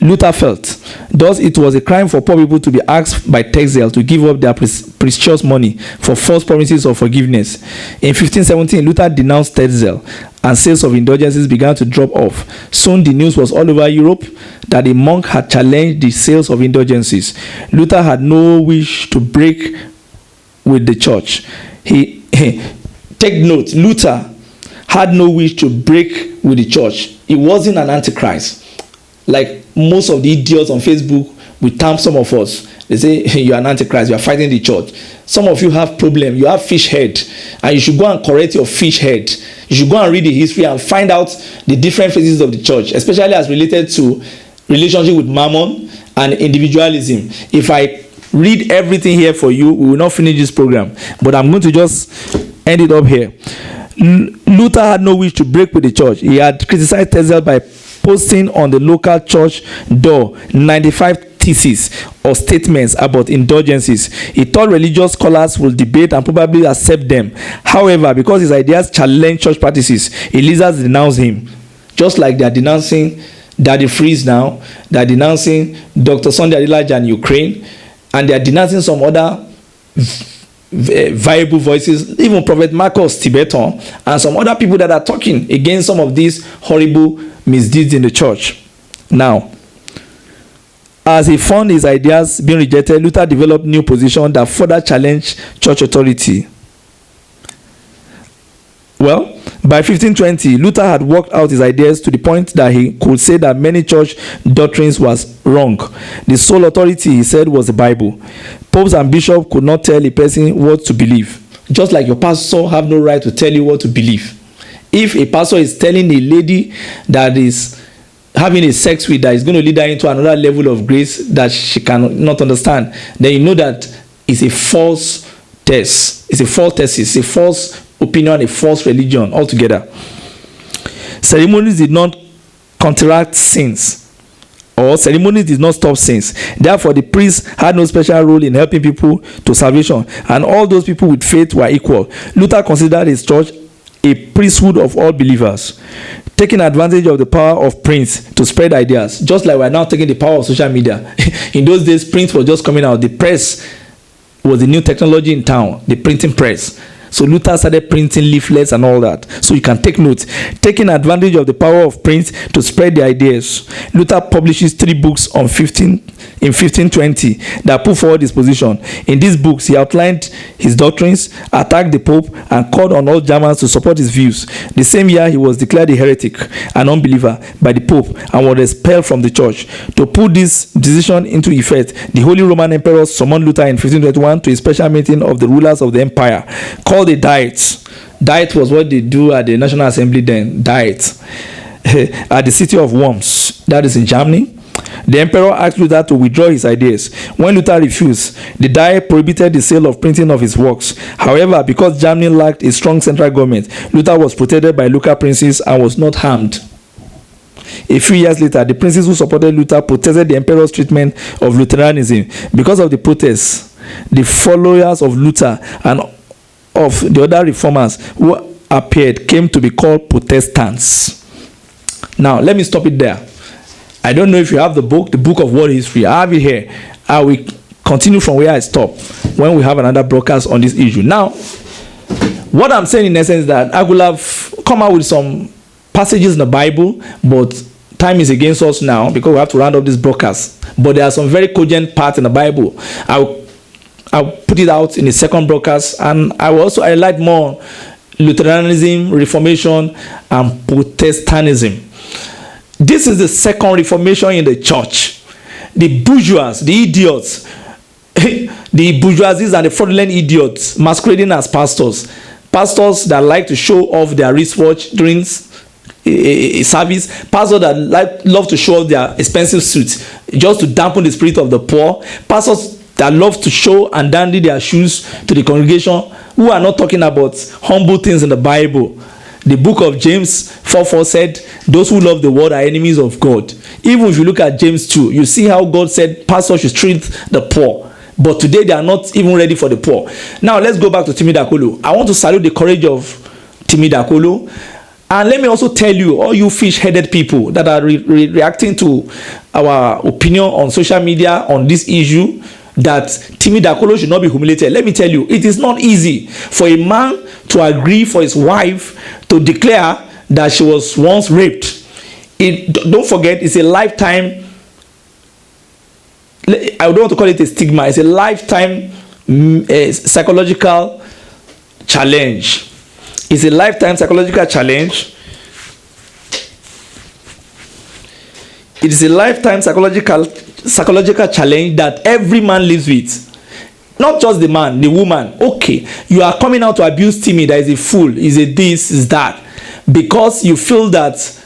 S1: Luther felt, thus it was a crime for poor people to be asked by Tetzel to give up their precious money for false promises of forgiveness. In 1517, Luther denounced Tetzel, and sales of indulgences began to drop off. Soon the news was all over Europe that a monk had challenged the sales of indulgences. Luther had no wish to break with the church. Take note, Luther had no wish to break with the church. He wasn't an antichrist. Like most of the idiots on Facebook, we term some of us. They say, you're an antichrist, you are fighting the church. Some of you have problem, you have fish head, and you should go and correct your fish head. You should go and read the history and find out the different phases of the church, especially as related to relationship with mammon and individualism. If I read everything here for you, we will not finish this program, but I'm going to just end it up here. Luther had no wish to break with the church. He had criticized Tesla by posting on the local church door 95 theses or statements about indulgences. He thought religious scholars would debate and probably accept them. However, because his ideas challenged church practices, Elizabeth denounced him. Just like they are denouncing Daddy Freeze now, they are denouncing Dr. Sunday Adelaja in Ukraine, and they are denouncing some other viable voices, even Prophet Marcus Tibetan, and some other people that are talking against some of these horrible misdeeds in the church. Now, as he found his ideas being rejected, Luther developed new positions that further challenged church authority. Well, by 1520, Luther had worked out his ideas to the point that he could say that many church doctrines was wrong. The sole authority, he said, was the Bible. Popes and bishops could not tell a person what to believe. Just like your pastor have no right to tell you what to believe. If a pastor is telling a lady that is having a sex with that is going to lead her into another level of grace that she cannot understand, then you know that it's a false test. It's a false thesis. It's a false opinion, a false religion altogether. Ceremonies did not counteract sins, or ceremonies did not stop sins. Therefore, the priests had no special role in helping people to salvation, and all those people with faith were equal. Luther considered his church a priesthood of all believers, taking advantage of the power of print to spread ideas, just like we're now taking the power of social media. In those days, print was just coming out. The press was the new technology in town, the printing press. So Luther started printing leaflets and all that. So you can take note. Taking advantage of the power of print to spread the ideas, Luther publishes 3 books in 1520 that put forward his position. In these books, he outlined his doctrines, attacked the Pope, and called on all Germans to support his views. The same year, he was declared a heretic, an unbeliever, by the Pope, and was expelled from the church. To put this decision into effect, the Holy Roman Emperor summoned Luther in 1521 to a special meeting of the rulers of the empire, called a diet. Diet was what they do at the National Assembly then, diet, at the city of Worms, that is in Germany. The emperor asked Luther to withdraw his ideas. When Luther refused, the diet prohibited the sale of printing of his works. However, because Germany lacked a strong central government, Luther was protected by local princes and was not harmed. A few years later, the princes who supported Luther protested the emperor's treatment of Lutheranism. Because of the protests, the followers of Luther and of the other reformers who appeared came to be called Protestants. Now, let me stop it there. I don't know if you have the book of world history. I have it here. I will continue from where I stopped when we have another broadcast on this issue. Now, what I'm saying in essence is that I will have come out with some passages in the Bible, but time is against us now because we have to round up this broadcast. But there are some very cogent parts in the Bible. I'll put it out in the second broadcast, and I will also highlight more Lutheranism, Reformation, and Protestantism. This is the second Reformation in the church. The bourgeois, the idiots, the bourgeoisies and the fraudulent idiots masquerading as pastors. Pastors that like to show off their wristwatch during a service. Pastors that love to show off their expensive suits just to dampen the spirit of the poor. Pastors that love to show and dandy their shoes to the congregation, who are not talking about humble things in the Bible. The book of James 4:4 said, those who love the world are enemies of God. Even if you look at James 2, you see how God said pastors should treat the poor. But today they are not even ready for the poor. Now let's go back to Timi Dakolo. I want to salute the courage of Timi Dakolo. And let me also tell you, all you fish-headed people that are reacting to our opinion on social media on this issue, that Timi Dakolo should not be humiliated. Let me tell you, it is not easy for a man to agree for his wife to declare that she was once raped. Don't forget, it's a lifetime, I don't want to call it a stigma, it's a lifetime psychological challenge. It's a lifetime psychological challenge. It is a lifetime psychological challenge that every man lives with. Not just the man, the woman. Okay, you are coming out to abuse Timi, that is a fool, is a this, is that. Because you feel that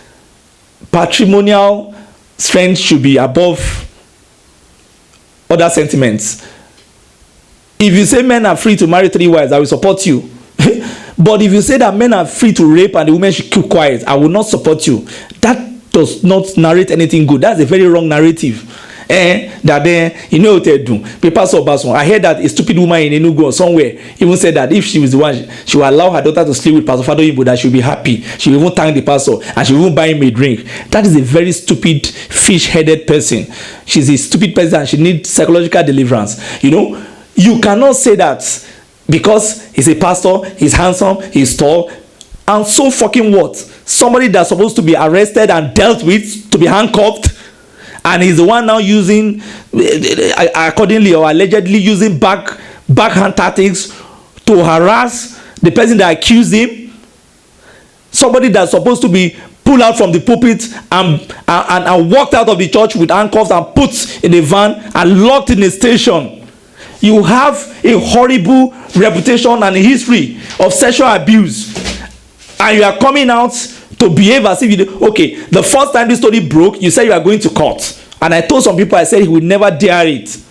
S1: patrimonial strength should be above other sentiments. If you say men are free to marry 3 wives, I will support you. But if you say that men are free to rape and the women should keep quiet, I will not support you. That does not narrate anything good. That's a very wrong narrative. That then, you know what they do. People saw Bason. I heard that a stupid woman in Enugu or somewhere even said that if she was the one, she will allow her daughter to sleep with Pastor Fatoyinbo, that she will be happy. She will even thank the pastor and she will even buy him a drink. That is a very stupid, fish-headed person. She's a stupid person and she needs psychological deliverance. You know, you cannot say that because he's a pastor, he's handsome, he's tall, and so fucking what? Somebody that's supposed to be arrested and dealt with, to be handcuffed, and he's the one now using, accordingly or allegedly using backhand tactics to harass the person that accused him. Somebody that's supposed to be pulled out from the pulpit and walked out of the church with handcuffs and put in a van and locked in a station. You have a horrible reputation and a history of sexual abuse, and you are coming out to behave as if you do. Okay, the first time this story broke, you said you are going to court, and I told some people, I said he would never dare it.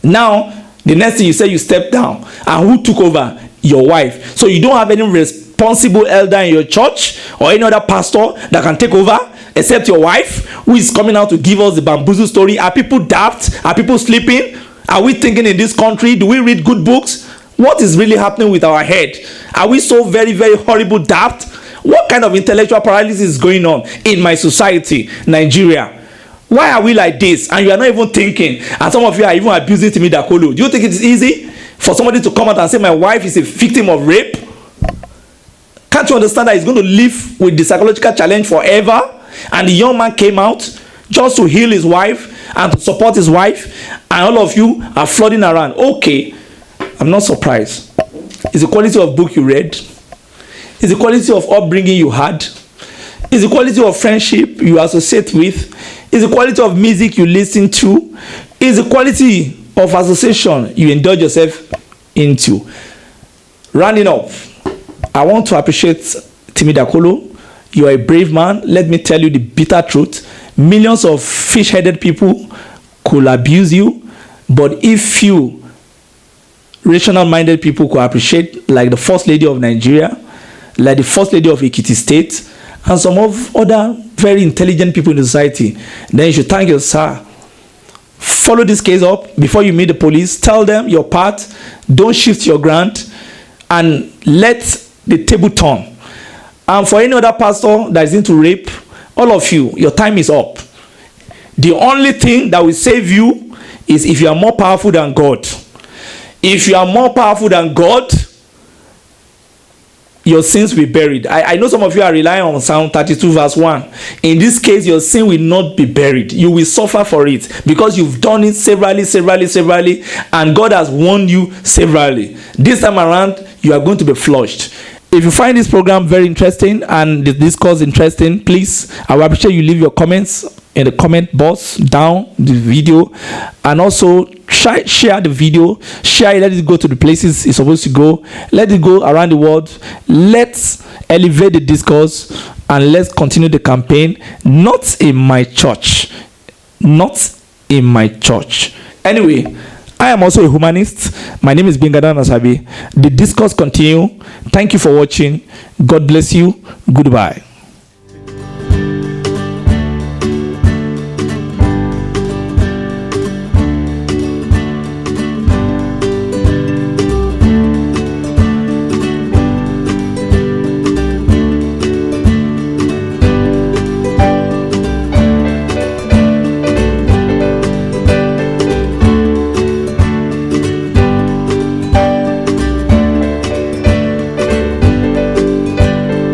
S1: Now the next thing you say, you step down, and who took over? Your wife. So you don't have any responsible elder in your church or any other pastor that can take over except your wife, who is coming out to give us the bamboozle story. Are people daft? Are people sleeping? Are we thinking in this country? Do we read good books? What is really happening with our head? Are we so very, very horrible daft? What kind of intellectual paralysis is going on in my society, Nigeria? Why are we like this? And you are not even thinking. And some of you are even abusing Timi Dakolo. Do you think it is easy for somebody to come out and say my wife is a victim of rape? Can't you understand that he's going to live with the psychological challenge forever? And the young man came out just to heal his wife and to support his wife, and all of you are flooding around. Okay, I'm not surprised. It's the quality of book you read. It's the quality of upbringing you had. It's the quality of friendship you associate with. It's the quality of music you listen to. It's the quality of association you indulge yourself into. Rounding up, I want to appreciate Timi Dakolo. You are a brave man. Let me tell you the bitter truth. Millions of fish-headed people could abuse you, but if few rational-minded people could appreciate, like the First Lady of Nigeria, like the First Lady of Ekiti State, and some of other very intelligent people in the society, then you should thank your sir. Follow this case up before you meet the police. Tell them your part. Don't shift your ground, and let the table turn. And for any other pastor that is into rape, all of you, your time is up. The only thing that will save you is if you are more powerful than God. If you are more powerful than God, your sins will be buried. I know some of you are relying on Psalm 32 verse 1. In this case, your sin will not be buried. You will suffer for it because you've done it severally, and God has warned you severally. This time around, you are going to be flushed. If you find this program very interesting and the discourse interesting, please, I will appreciate you leave your comments in the comment box down the video, and also share the video, share it, let it go to the places it's supposed to go, let it go around the world. Let's elevate the discourse and let's continue the campaign. Not in my church, not in my church. Anyway, I am also a humanist. My name is Bingadan Asabe. The discourse continue. Thank you for watching. God bless you. Goodbye.